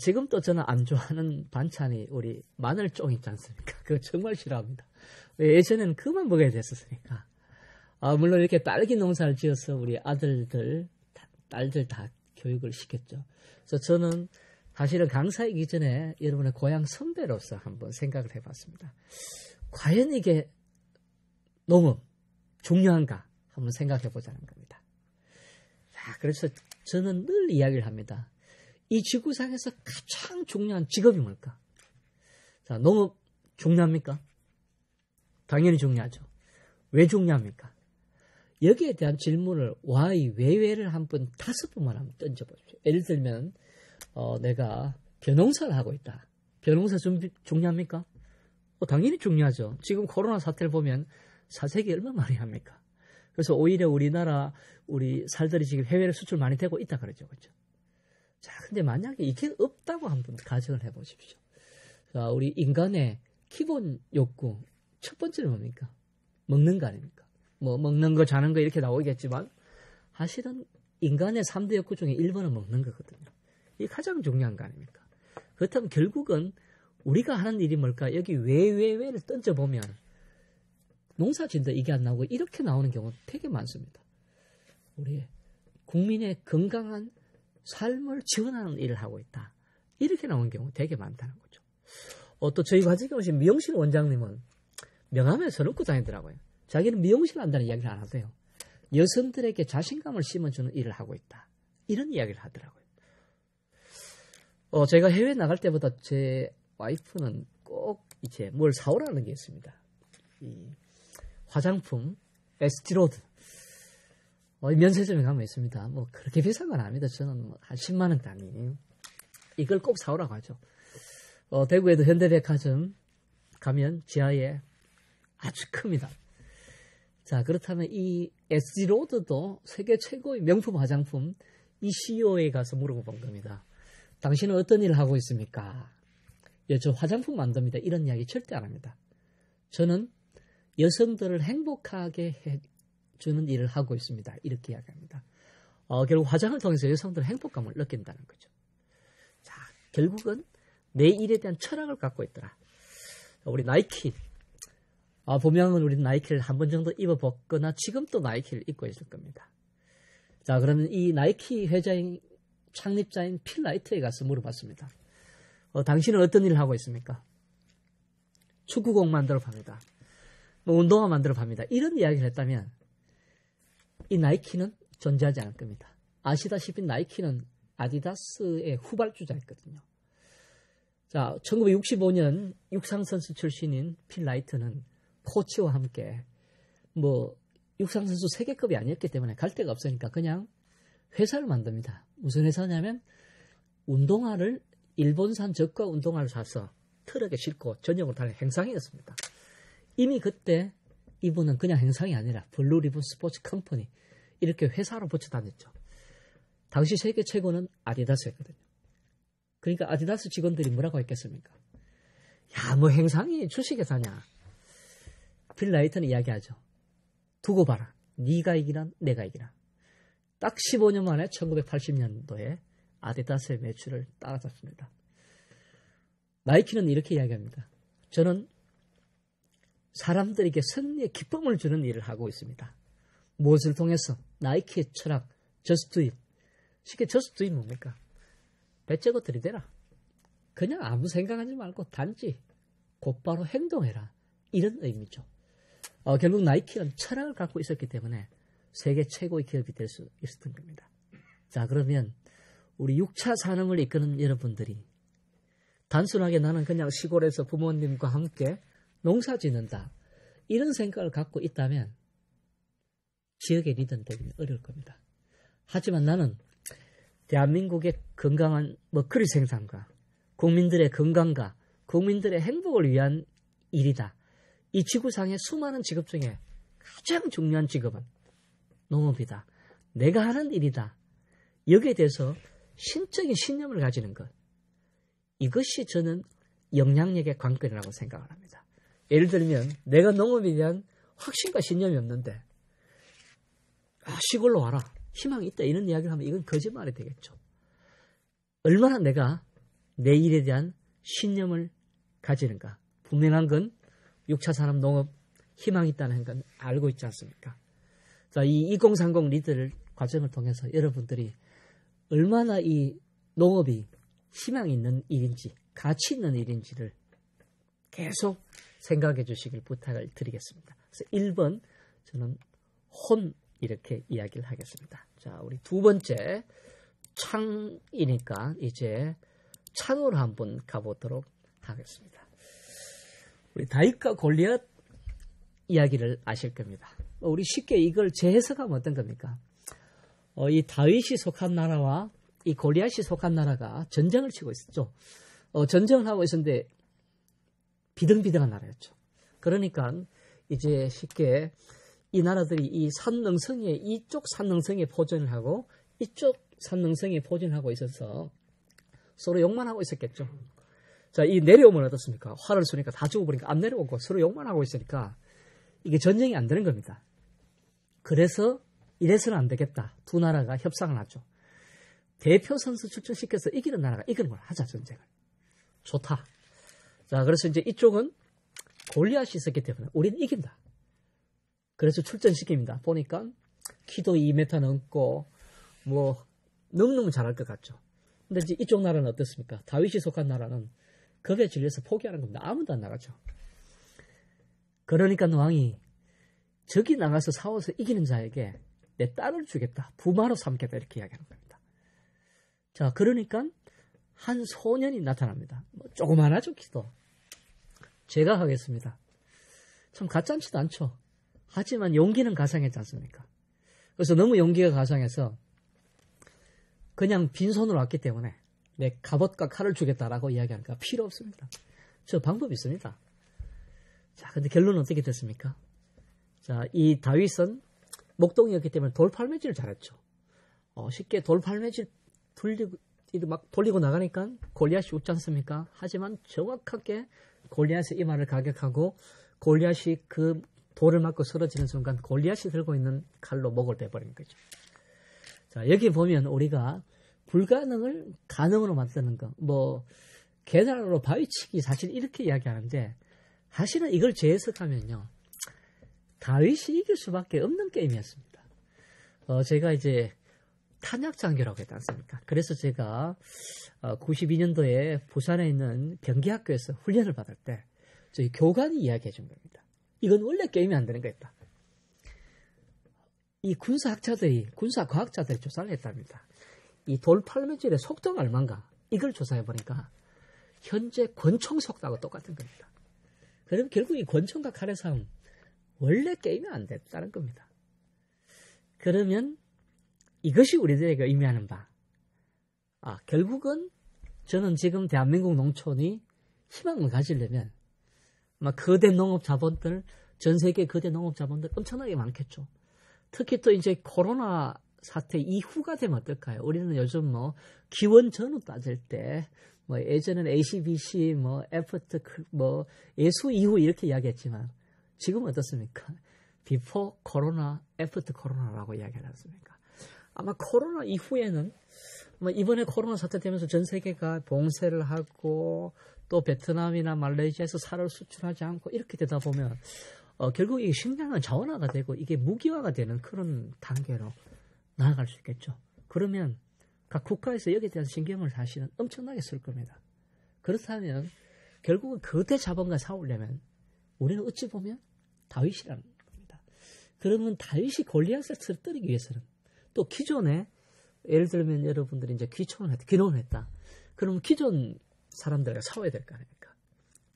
지금도 저는 안 좋아하는 반찬이 우리 마늘쫑 있지 않습니까? 그거 정말 싫어합니다. 예전에는 그만 먹어야 됐었으니까. 물론 이렇게 딸기 농사를 지어서 우리 아들들, 딸들 다 교육을 시켰죠. 그래서 저는 사실은 강사이기 전에 여러분의 고향 선배로서 한번 생각을 해봤습니다. 과연 이게 너무 중요한가 한번 생각해보자는 겁니다. 자, 그래서 저는 늘 이야기를 합니다. 이 지구상에서 가장 중요한 직업이 뭘까? 자, 너무 중요합니까? 당연히 중요하죠. 왜 중요합니까? 여기에 대한 질문을 why, 왜를 한번 5번만 한번 던져보십시오. 예를 들면 내가 벼농사를 하고 있다. 벼농사 중요합니까? 당연히 중요하죠. 지금 코로나 사태를 보면 사색이 얼마나 많이 합니까? 그래서 오히려 우리 살들이 지금 해외로 수출 많이 되고 있다 그러죠. 그렇죠? 자, 근데 만약에 이게 없다고 한번 가정을 해보십시오. 자, 우리 인간의 기본 욕구, 첫 번째는 뭡니까? 먹는 거 아닙니까? 뭐, 먹는 거, 자는 거 이렇게 나오겠지만, 사실은 인간의 3대 욕구 중에 1번은 먹는 거거든요. 이게 가장 중요한 거 아닙니까? 그렇다면 결국은 우리가 하는 일이 뭘까? 여기 왜를 던져보면, 농사 짓는데 이게 안 나오고 이렇게 나오는 경우가 되게 많습니다. 우리 국민의 건강한 삶을 지원하는 일을 하고 있다. 이렇게 나오는 경우가 되게 많다는 거죠. 또 저희 같은 경우 미용실 원장님은 명함에 써놓고 다니더라고요. 자기는 미용실 한다는 이야기를 안 하세요. 여성들에게 자신감을 심어주는 일을 하고 있다. 이런 이야기를 하더라고요. 제가 해외 나갈 때보다 제 와이프는 꼭 이제 뭘 사오라는 게 있습니다. 이 화장품, 에스티로드. 면세점에 가면 있습니다. 뭐 그렇게 비싼 건 아닙니다. 저는 한 10만 원 단위. 이걸 꼭 사오라고 하죠. 대구에도 현대백화점 가면 지하에 아주 큽니다. 자, 그렇다면 이 에스티로드도 세계 최고의 명품 화장품 이 CEO에 가서 물어본 겁니다. 당신은 어떤 일을 하고 있습니까? 저 화장품 만듭니다. 이런 이야기 절대 안 합니다. 저는 여성들을 행복하게 해주는 일을 하고 있습니다. 이렇게 이야기합니다. 결국 화장을 통해서 여성들은 행복감을 느낀다는 거죠. 자, 결국은 내 일에 대한 철학을 갖고 있더라. 우리 나이키. 보면은 우리 나이키를 한 번 정도 입어봤거나 지금 또 나이키를 입고 있을 겁니다. 자, 그러면 이 나이키 회장인 창립자인 필 라이트에 가서 물어봤습니다. 당신은 어떤 일을 하고 있습니까? 축구공 만들어 팝니다. 뭐 운동화 만들어 팝니다. 이런 이야기를 했다면 이 나이키는 존재하지 않을 겁니다. 아시다시피 나이키는 아디다스의 후발주자였거든요. 자, 1965년 육상선수 출신인 필 라이트는 코치와 함께 뭐 육상선수 세계급이 아니었기 때문에 갈 데가 없으니까 그냥 회사를 만듭니다. 무슨 회사냐면 운동화를 일본산 저가 운동화를 사서 트럭에 싣고 전역으로 달리는 행상이었습니다. 이미 그때 이분은 그냥 행상이 아니라 블루리본 스포츠 컴퍼니 이렇게 회사로 붙여 다녔죠. 당시 세계 최고는 아디다스였거든요. 그러니까 아디다스 직원들이 뭐라고 했겠습니까? 야, 뭐 행상이 주식회사냐. 필 라이트는 이야기하죠. 두고 봐라. 네가 이기란 내가 이기라. 딱 15년 만에 1980년도에 아디다스의 매출을 따라잡습니다. 나이키는 이렇게 이야기합니다. 저는 사람들에게 승리의 기쁨을 주는 일을 하고 있습니다. 무엇을 통해서? 나이키의 철학, just do it. 쉽게 just do it 뭡니까? 배째고 들이대라. 그냥 아무 생각하지 말고 단지 곧바로 행동해라. 이런 의미죠. 결국 나이키는 철학을 갖고 있었기 때문에 세계 최고의 기업이 될 수 있었던 겁니다. 자, 그러면 우리 6차 산업을 이끄는 여러분들이 단순하게 나는 그냥 시골에서 부모님과 함께 농사 짓는다. 이런 생각을 갖고 있다면 지역의 리더는 되기는 어려울 겁니다. 하지만 나는 대한민국의 건강한 먹거리 생산과 국민들의 건강과 국민들의 행복을 위한 일이다. 이 지구상의 수많은 직업 중에 가장 중요한 직업은 농업이다. 내가 하는 일이다. 여기에 대해서 신적인 신념을 가지는 것. 이것이 저는 영향력의 관건이라고 생각을 합니다. 예를 들면 내가 농업에 대한 확신과 신념이 없는데 시골로 와라. 희망이 있다. 이런 이야기를 하면 이건 거짓말이 되겠죠. 얼마나 내가 내 일에 대한 신념을 가지는가. 분명한 건 6차 산업 농업 희망이 있다는 건 알고 있지 않습니까? 자, 이 2030 리더를 과정을 통해서 여러분들이 얼마나 이 농업이 희망이 있는 일인지, 가치 있는 일인지를 계속 생각해 주시길 부탁을 드리겠습니다. 그래서 1번 저는 혼 이렇게 이야기를 하겠습니다. 자, 우리 두 번째 창이니까 이제 창으로 한번 가보도록 하겠습니다. 우리 다윗과 골리앗 이야기를 아실 겁니다. 우리 쉽게 이걸 재해석하면 어떤 겁니까? 이 다윗이 속한 나라와 이 골리앗이 속한 나라가 전쟁을 치고 있었죠. 전쟁을 하고 있었는데 비등비등한 나라였죠. 그러니까 이제 쉽게 이 나라들이 이 산능성에 이쪽 산능성에 포전을 하고 이쪽 산능성에 포전을 하고 있어서 서로 욕만 하고 있었겠죠. 자, 이 내려오면 어떻습니까? 화를 쏘니까 다 죽어버리니까 안 내려오고 서로 욕만 하고 있으니까 이게 전쟁이 안 되는 겁니다. 그래서 이래서는 안 되겠다. 두 나라가 협상을 하죠. 대표 선수 출전시켜서 이기는 나라가 이기는 걸 하자, 전쟁을. 좋다. 자, 그래서 이제 이쪽은 골리앗이 있었기 때문에 우리는 이긴다. 그래서 출전시킵니다. 보니까 키도 2m 넘고 뭐 너무너무 잘할 것 같죠. 근데 이제 이쪽 나라는 어떻습니까? 다윗이 속한 나라는 겁에 질려서 포기하는 겁니다. 아무도 안 나가죠. 그러니까 왕이 저기 나가서 싸워서 이기는 자에게 내 딸을 주겠다. 부마로 삼겠다. 이렇게 이야기하는 겁니다. 자, 그러니까 한 소년이 나타납니다. 뭐 조그만하죠, 키도. 제가 하겠습니다. 참 가짜치도 않죠. 하지만 용기는 가상했지 않습니까? 그래서 너무 용기가 가상해서 그냥 빈손으로 왔기 때문에 내 갑옷과 칼을 주겠다라고 이야기하니까 필요 없습니다. 저 방법이 있습니다. 자, 근데 결론은 어떻게 됐습니까? 자, 이 다윗은 목동이었기 때문에 돌팔매질을 잘했죠. 쉽게 돌팔매질 막 돌리고 나가니까 골리앗이 웃지 않습니까? 하지만 정확하게 골리앗의 이마를 가격하고 골리앗이 그 돌을 맞고 쓰러지는 순간 골리앗이 들고 있는 칼로 목을 베버린 거죠. 자, 여기 보면 우리가 불가능을 가능으로 만드는 거, 뭐 계단으로 바위치기 사실 이렇게 이야기하는데 사실은 이걸 재해석하면요. 다윗이 이길 수밖에 없는 게임이었습니다. 제가 이제 탄약장교라고 했지 않습니까? 그래서 제가 92년도에 부산에 있는 병기학교에서 훈련을 받을 때 저희 교관이 이야기해 준 겁니다. 이건 원래 게임이 안 되는 거였다. 이 군사과학자들이 조사를 했답니다. 이 돌팔매질의 속도가 얼마인가? 이걸 조사해 보니까 현재 권총 속도하고 똑같은 겁니다. 그럼 결국 이 권총과 칼의 싸움 원래 게임이 안 됐다는 겁니다. 그러면 이것이 우리들에게 의미하는 바, 결국은 저는 지금 대한민국 농촌이 희망을 가지려면 아마 거대 농업 자본들, 전 세계 거대 농업 자본들 엄청나게 많겠죠. 특히 또 이제 코로나 사태 이후가 되면 어떨까요? 우리는 요즘 뭐 기원 전후 따질 때 뭐 예전에는 ACBC, 뭐 애프터, 뭐 예수 이후 이렇게 이야기했지만 지금은 어떻습니까? 비포 코로나, 애프터 코로나라고 이야기하지 않습니까? 아마 코로나 이후에는 이번에 코로나 사태 되면서 전 세계가 봉쇄를 하고 또 베트남이나 말레이시아에서 쌀을 수출하지 않고 이렇게 되다 보면 결국 이 식량은 자원화가 되고 이게 무기화가 되는 그런 단계로 나아갈 수 있겠죠. 그러면 각 국가에서 여기에 대한 신경을 사실은 엄청나게 쓸 겁니다. 그렇다면 결국은 거대 자본과 싸우려면 우리는 어찌 보면 다윗이라는 겁니다. 그러면 다윗이 골리앗을 쓰러뜨리기 위해서는 또 기존에 예를 들면 여러분들이 이제 귀농을 했다. 그러면 기존 사람들과 싸워야 될 거 아닙니까?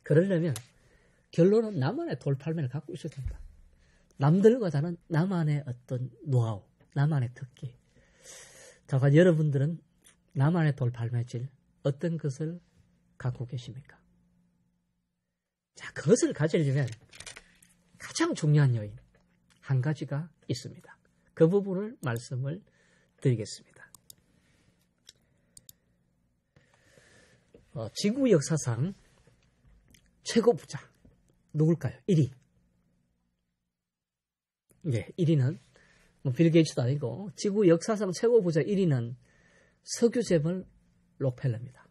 그러려면 결론은 나만의 돌팔매를 갖고 있어야 된다. 남들과 다른 나만의 어떤 노하우, 나만의 특기. 자, 과연 여러분들은 나만의 돌팔매질 어떤 것을 갖고 계십니까? 자, 그것을 가지려면 가장 중요한 요인 한 가지가 있습니다. 그 부분을 말씀을 드리겠습니다. 지구 역사상 최고 부자 누굴까요? 1위. 네, 1위는 빌 게이츠도 아니고 지구 역사상 최고 부자 1위는 석유 재벌 록펠러입니다.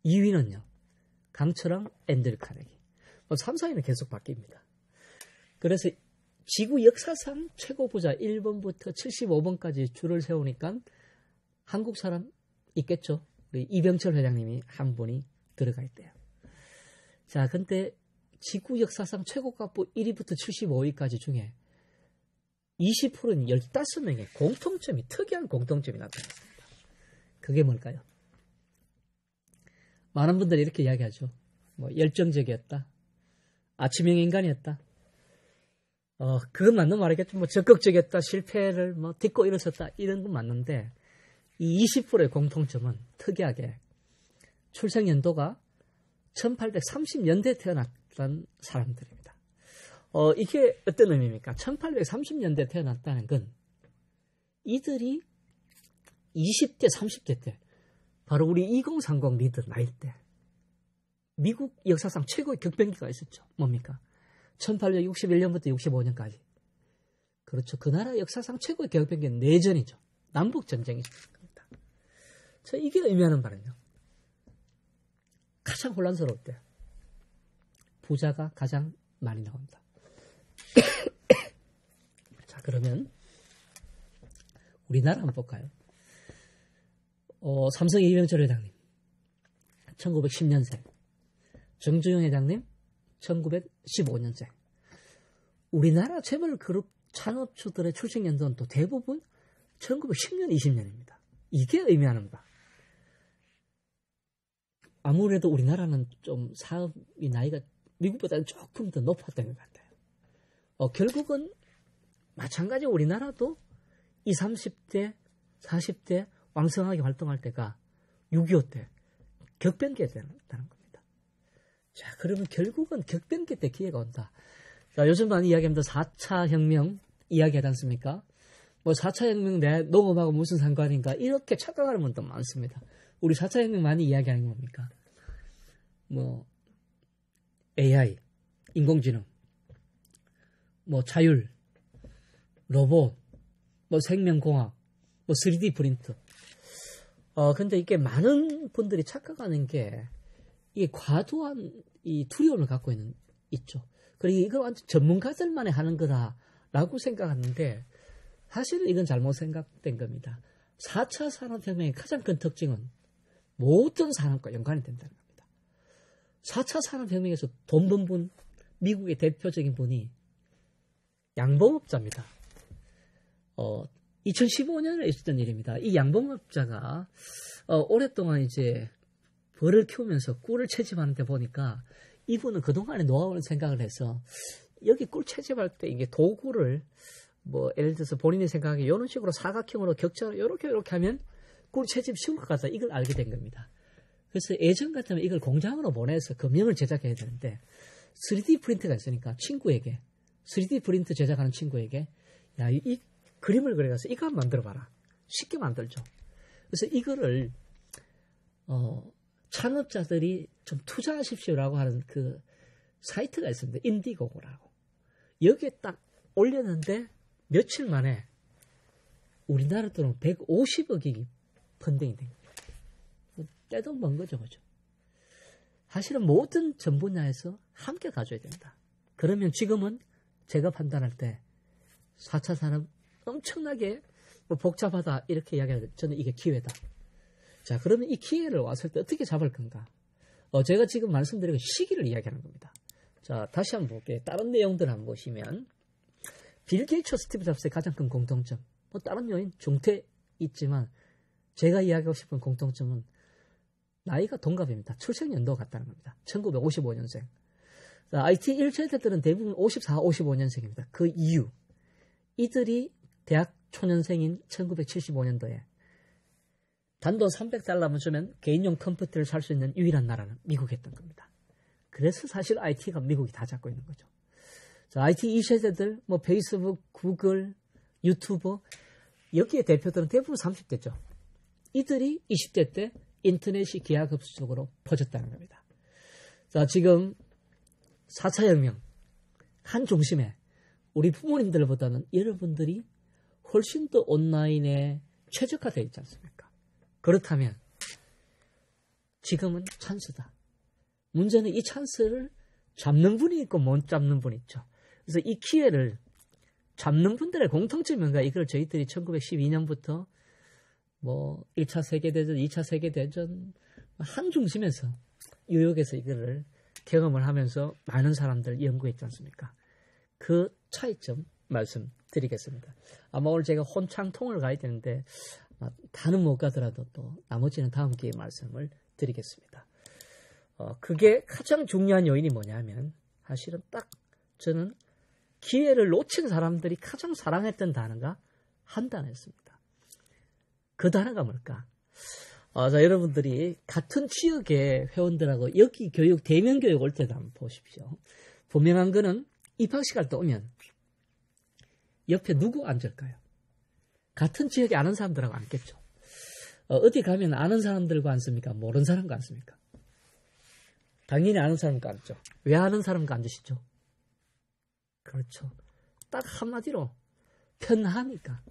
2위는요. 강철왕 앤드류 카네기. 3, 4위는 계속 바뀝니다. 그래서 지구 역사상 최고 부자 1번부터 75번까지 줄을 세우니까 한국 사람 있겠죠. 우리 이병철 회장님이 한 분이 들어가 있대요. 자, 근데 지구 역사상 최고가부 1위부터 75위까지 중에 20%는 15명의 공통점이, 특이한 공통점이 나타났습니다. 그게 뭘까요? 많은 분들이 이렇게 이야기하죠. 뭐 열정적이었다. 아침형 인간이었다. 그건 맞는 말이겠죠. 뭐 적극적이었다. 실패를 뭐 딛고 일어섰다. 이런 건 맞는데 이 20%의 공통점은 특이하게 출생 연도가 1830년대에 태어났던 사람들입니다. 이게 어떤 의미입니까? 1830년대에 태어났다는 건 이들이 20대, 30대 때 바로 우리 2030 리더 나이 때 미국 역사상 최고의 격변기가 있었죠. 뭡니까? 1861년부터 65년까지. 그렇죠. 그 나라 역사상 최고의 격변기는 내전이죠. 남북전쟁이었습니다. 자, 이게 의미하는 바는요. 가장 혼란스러울 때 부자가 가장 많이 나옵니다. 자, 그러면 우리나라 한번 볼까요? 삼성의 이병철 회장님 1910년생, 정주영 회장님 1915년생. 우리나라 재벌그룹 창업주들의 출생 연도는 또 대부분 1910년, 20년입니다. 이게 의미하는 바. 아무래도 우리나라는 좀 사업이 나이가 미국보다는 조금 더 높았던 것 같아요. 결국은 마찬가지 우리나라도 20, 30대, 40대 왕성하게 활동할 때가 6.25 때 격변기에 되었다는 겁니다. 자, 그러면 결국은 격변기 때 기회가 온다. 자, 요즘 많이 이야기합니다. 4차 혁명 이야기하지 않습니까? 뭐 4차 혁명 내 농업하고 무슨 상관인가 이렇게 착각하는 분도 많습니다. 우리 4차 혁명 많이 이야기하는 게 뭡니까? 뭐 AI, 인공지능, 뭐 자율, 로봇, 뭐 생명공학, 뭐 3D 프린터. 근데 이게 많은 분들이 착각하는 게 이게 과도한 이 두려움을 갖고 있죠. 그리고 이거 완전 전문가들만이 하는 거다라고 생각하는데 사실은 이건 잘못 생각된 겁니다. 4차 산업혁명의 가장 큰 특징은 모든 산업과 연관이 된다는 겁니다. 4차 산업혁명에서 돈 번 분, 미국의 대표적인 분이 양봉업자입니다. 2015년에 있었던 일입니다. 이 양봉업자가 오랫동안 이제 벌을 키우면서 꿀을 채집하는데 보니까 이분은 그동안의 노하우를 생각을 해서 여기 꿀 채집할 때 이게 도구를 뭐 예를 들어서 본인이 생각하기에 이런 식으로 사각형으로 격자로 이렇게 하면 꿀 채집 쉬울 것 같다. 이걸 알게 된 겁니다. 그래서 예전 같으면 이걸 공장으로 보내서 금형을 제작해야 되는데 3D 프린터가 있으니까 친구에게 3D 프린터 제작하는 친구에게 야, 이 그림을 그려가서 이거 한번 만들어봐라. 쉽게 만들죠. 그래서 이거를 창업자들이 좀 투자하십시오라고 하는 그 사이트가 있습니다. 인디고고라고. 여기에 딱 올렸는데 며칠 만에 우리나라 돈으로 150억이 펀딩이 된 거예요. 떼도 먼 거죠, 그죠? 사실은 모든 전 분야에서 함께 가져야 된다. 그러면 지금은 제가 판단할 때 4차 산업 엄청나게 뭐 복잡하다 이렇게 이야기하는데 저는 이게 기회다. 자, 그러면 이 기회를 왔을 때 어떻게 잡을 건가? 제가 지금 말씀드린 시기를 이야기하는 겁니다. 자, 다시 한번 볼게요. 다른 내용들 한번 보시면 빌 게이츠, 스티브 잡스의 가장 큰 공통점, 뭐 다른 요인 중퇴 있지만 제가 이야기하고 싶은 공통점은 나이가 동갑입니다. 출생 연도가 같다는 겁니다. 1955년생. 자, IT 1세대들은 대부분 54, 55년생입니다. 그 이유, 이들이 대학 초년생인 1975년도에 단돈 $300만 주면 개인용 컴퓨터를 살 수 있는 유일한 나라는 미국이었던 겁니다. 그래서 사실 IT가 미국이 다 잡고 있는 거죠. 자, IT 2세대들, 뭐 페이스북, 구글, 유튜버, 여기에 대표들은 대부분 30대죠. 이들이 20대 때 인터넷이 기하급수적으로 퍼졌다는 겁니다. 자, 지금 4차 혁명 한 중심에 우리 부모님들보다는 여러분들이 훨씬 더 온라인에 최적화되어 있지 않습니까? 그렇다면 지금은 찬스다. 문제는 이 찬스를 잡는 분이 있고 못 잡는 분이 있죠. 그래서 이 기회를 잡는 분들의 공통점이 뭔가, 이걸 저희들이 1912년부터 뭐 1차 세계대전, 2차 세계대전 한 중심에서 뉴욕에서 이거를 경험을 하면서 많은 사람들 연구했지 않습니까? 그 차이점 말씀드리겠습니다. 아마 오늘 제가 혼창통을 가야 되는데 다는 못 가더라도 또 나머지는 다음 기회에 말씀을 드리겠습니다. 그게 가장 중요한 요인이 뭐냐면 사실은 딱 저는 기회를 놓친 사람들이 가장 사랑했던 단어가 한 단어였습니다. 그 단어가 뭘까? 자, 여러분들이 같은 지역의 회원들하고 여기 교육, 대면교육 올 때도 한번 보십시오. 분명한 거는 입학식 할 때 오면 옆에 누구 앉을까요? 같은 지역에 아는 사람들하고 앉겠죠. 어디 가면 아는 사람들과 앉습니까? 모르는 사람과 앉습니까? 당연히 아는 사람과 앉죠. 왜 아는 사람과 앉으시죠? 그렇죠. 딱 한마디로 편하니까.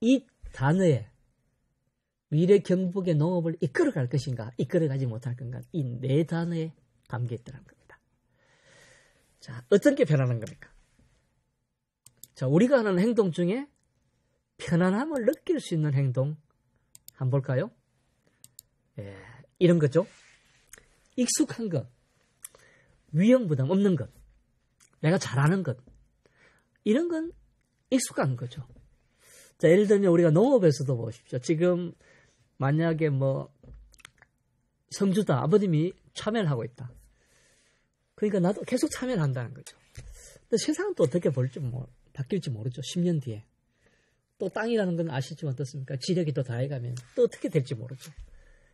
이 단어에 미래 경북의 농업을 이끌어갈 것인가, 이끌어가지 못할 건가, 이 네 단어에 담겨있더라는 겁니다. 자, 어떤 게 편안한 겁니까? 자, 우리가 하는 행동 중에 편안함을 느낄 수 있는 행동 한번 볼까요? 예, 이런 거죠. 익숙한 것, 위험부담 없는 것, 내가 잘하는 것, 이런 건 익숙한 거죠. 자, 예를 들면 우리가 농업에서도 보십시오. 지금 만약에 뭐 성주다, 아버님이 참여를 하고 있다. 그러니까 나도 계속 참여를 한다는 거죠. 근데 세상은 또 어떻게 바뀔지 모르죠. 10년 뒤에. 또 땅이라는 건 아시지만 어떻습니까? 지력이 또 다해가면 또 어떻게 될지 모르죠.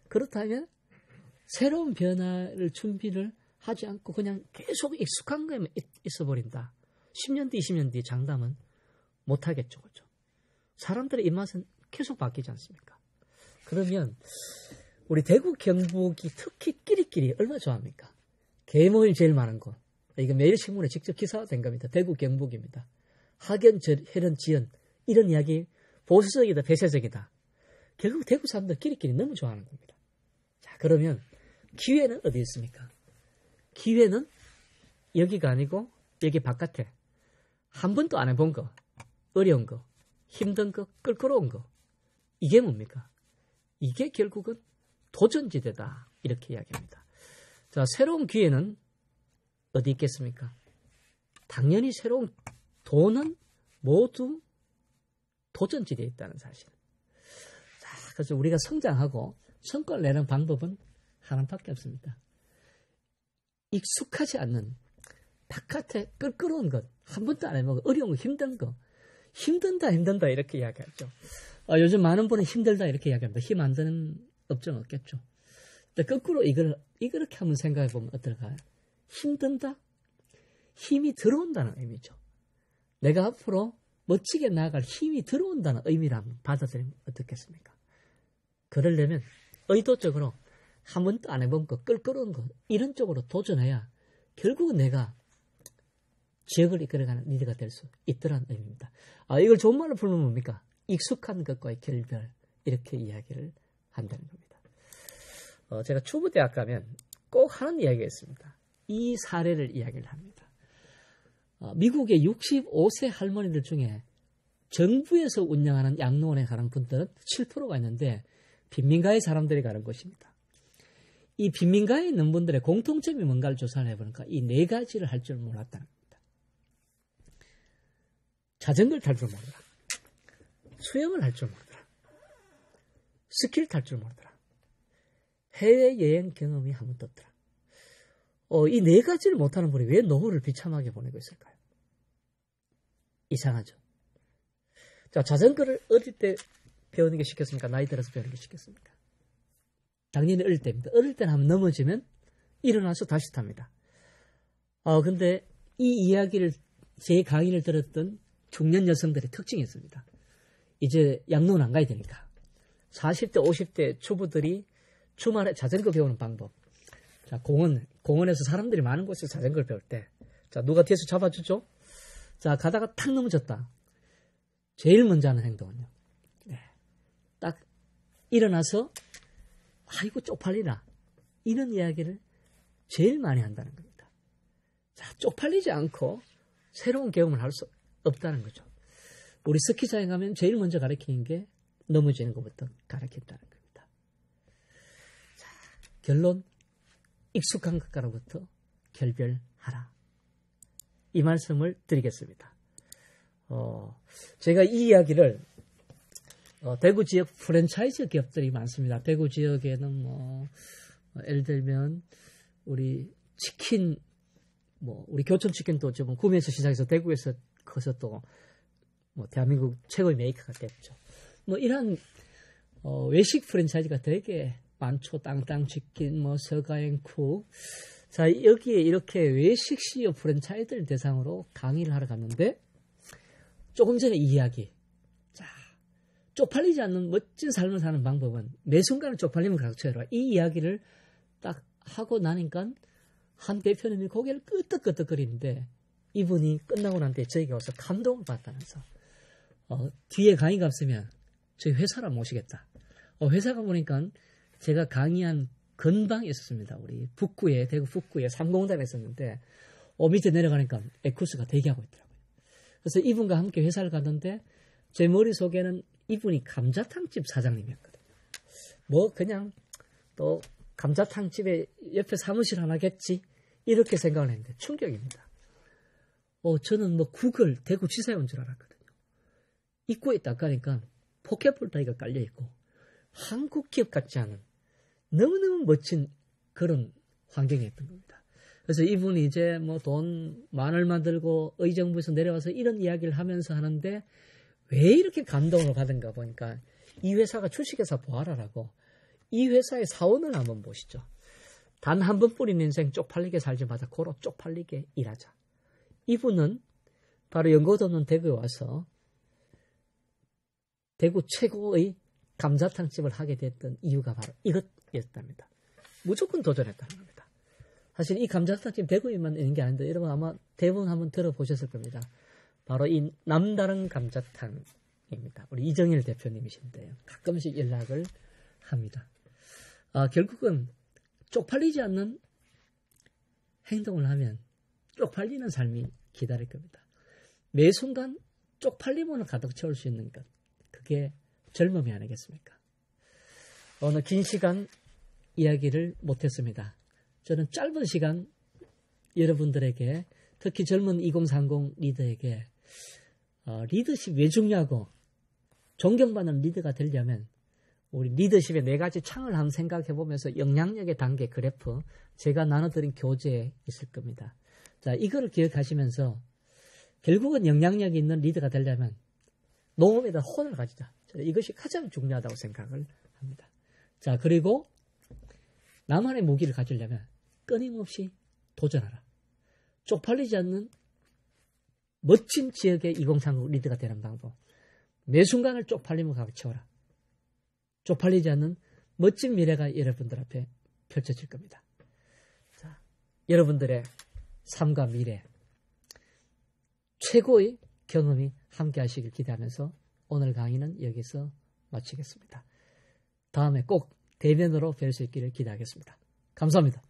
그렇다면 새로운 변화를 준비를 하지 않고 그냥 계속 익숙한 거에만 있어버린다. 10년 뒤, 20년 뒤 장담은 못하겠죠. 그렇죠? 사람들의 입맛은 계속 바뀌지 않습니까? 그러면 우리 대구 경북이 특히 끼리끼리 얼마나 좋아합니까? 계모일 제일 많은 곳. 이거 매일신문에 직접 기사화된 겁니다. 대구 경북입니다. 학연, 혈연, 지연 이런 이야기 보수적이다, 폐쇄적이다. 결국 대구 사람들 끼리끼리 너무 좋아하는 겁니다. 자, 그러면 기회는 어디 있습니까? 기회는 여기가 아니고 여기 바깥에 한 번도 안 해본 거, 어려운 거, 힘든 거, 끌끄러운 거. 이게 뭡니까? 이게 결국은 도전지대다. 이렇게 이야기합니다. 자, 새로운 기회는 어디 있겠습니까? 당연히 새로운 돈은 모두 도전지대에 있다는 사실. 자, 그래서 우리가 성장하고 성과를 내는 방법은 하나밖에 없습니다. 익숙하지 않는 바깥에 끌끄러운 것, 한 번도 안 해보고 어려운 거, 힘든 거, 힘든다 이렇게 이야기하죠. 요즘 많은 분은 힘들다 이렇게 이야기합니다. 힘 안 드는 업종 없겠죠. 근데 거꾸로 이렇게 한번 생각해 보면 어떨까요? 힘든다? 힘이 들어온다는 의미죠. 내가 앞으로 멋지게 나아갈 힘이 들어온다는 의미를 한번 받아들이면 어떻겠습니까? 그러려면 의도적으로 한 번도 안 해본 거, 끌끄러운 거 이런 쪽으로 도전해야 결국은 내가 지역을 이끌어가는 리더가 될 수 있더라는 의미입니다. 이걸 좋은 말로 풀면 뭡니까? 익숙한 것과의 결별 이렇게 이야기를 한다는 겁니다. 제가 초보대학 가면 꼭 하는 이야기가 있습니다. 이 사례를 이야기를 합니다. 미국의 65세 할머니들 중에 정부에서 운영하는 양로원에 가는 분들은 7%가 있는데 빈민가의 사람들이 가는 곳입니다. 이 빈민가에 있는 분들의 공통점이 뭔가를 조사를 해보니까 이 네 가지를 할 줄 몰랐다는 겁니다. 자전거를 탈 줄 모르더라. 수영을 할 줄 모르더라. 스키를 탈 줄 모르더라. 해외여행 경험이 한 번도 없더라. 이 네 가지를 못하는 분이 왜 노후를 비참하게 보내고 있을까요? 이상하죠. 자, 자전거를 어릴 때 배우는 게 쉽겠습니까? 나이 들어서 배우는 게 쉽겠습니까? 당연히 어릴 때입니다. 어릴 때는 한번 넘어지면 일어나서 다시 탑니다. 근데 이 이야기를 제 강의를 들었던 중년 여성들의 특징이 있습니다. 이제 양로원 안 가야 되니까 40대, 50대 초보들이 주말에 자전거 배우는 방법. 자, 공원에서 사람들이 많은 곳에서 자전거를 배울 때, 자, 누가 뒤에서 잡아주죠? 자, 가다가 탁 넘어졌다. 제일 먼저 하는 행동은요. 네. 딱 일어나서, 아이고, 쪽팔리라. 이런 이야기를 제일 많이 한다는 겁니다. 자, 쪽팔리지 않고 새로운 경험을 할 수 없다는 거죠. 우리 스키장에 가면 제일 먼저 가르치는 게 넘어지는 것부터 가르친다는 겁니다. 자, 결론, 익숙한 것과로부터 결별하라. 이 말씀을 드리겠습니다. 제가 이 이야기를 대구 지역 프랜차이즈 기업들이 많습니다. 대구 지역에는 뭐 예를 들면 우리 치킨, 뭐 우리 교촌치킨도 좀 구매해서 시작해서 대구에서 커서 또 뭐 대한민국 최고의 메이커가 됐죠. 뭐 이런 외식 프랜차이즈가 되게 많죠. 땅땅치킨, 뭐 서가행쿡. 자, 여기에 이렇게 외식 CEO 프랜차이즈를 대상으로 강의를 하러 갔는데 조금 전에 이 이야기. 자, 쪽팔리지 않는 멋진 삶을 사는 방법은 매 순간을 쪽팔림을 가르쳐라. 이 이야기를 딱 하고 나니까 한 대표님이 고개를 끄덕끄덕거리는데 이분이 끝나고 난 뒤에 저희가 와서 감동을 받다면서 뒤에 강의가 없으면 저희 회사를 모시겠다. 회사가 보니까 제가 강의한 근방에 있었습니다. 우리 북구에, 대구 북구에 3공단에 있었는데 밑에 내려가니까 에쿠스가 대기하고 있더라고요. 그래서 이분과 함께 회사를 갔는데 제 머릿속에는 이분이 감자탕집 사장님이었거든요. 뭐 그냥 또 감자탕집에 옆에 사무실 하나겠지 이렇게 생각을 했는데 충격입니다. 저는 뭐 구글 대구지사에 온 줄 알았거든요. 입구에 딱 가니까 포켓볼 따위가 깔려있고 한국 기업 같지 않은 너무너무 멋진 그런 환경이었던 겁니다. 그래서 이분이 이제 뭐 돈 만원만 들고 의정부에서 내려와서 이런 이야기를 하면서 하는데 왜 이렇게 감동을 받은가 보니까 이 회사가 주식회사 보아라라고 이 회사의 사원을 한번 보시죠. 단 한 번뿐인 인생 쪽팔리게 살지 마자 고로 쪽팔리게 일하자. 이분은 바로 연고도 없는 대구에 와서 대구 최고의 감자탕집을 하게 됐던 이유가 바로 이것이었답니다. 무조건 도전했다는 겁니다. 사실 이 감자탕집 대구에만 있는 게 아닌데 여러분 아마 대부분 한번 들어보셨을 겁니다. 바로 이 남다른 감자탕입니다. 우리 이정일 대표님이신데요. 가끔씩 연락을 합니다. 결국은 쪽팔리지 않는 행동을 하면 쪽팔리는 삶이 기다릴 겁니다. 매 순간 쪽팔림으로 가득 채울 수 있는 것. 그게 젊음이 아니겠습니까? 오늘 긴 시간 이야기를 못했습니다. 저는 짧은 시간 여러분들에게 특히 젊은 2030 리더에게 리더십 왜 중요하고 존경받는 리더가 되려면 우리 리더십의 4가지 창을 한번 생각해 보면서 영향력의 단계 그래프 제가 나눠드린 교재에 있을 겁니다. 자, 이거를 기억하시면서 결국은 영향력 있는 리더가 되려면 농업에다 혼을 가지자. 저는 이것이 가장 중요하다고 생각을 합니다. 자, 그리고 나만의 무기를 가지려면 끊임없이 도전하라. 쪽팔리지 않는 멋진 지역의 2030 리더가 되는 방법. 매 순간을 쪽팔림을 가득 채워라. 쪽팔리지 않는 멋진 미래가 여러분들 앞에 펼쳐질 겁니다. 자, 여러분들의 삶과 미래, 최고의 경험이 함께 하시길 기대하면서 오늘 강의는 여기서 마치겠습니다. 다음에 꼭 대면으로 뵐 수 있기를 기대하겠습니다. 감사합니다.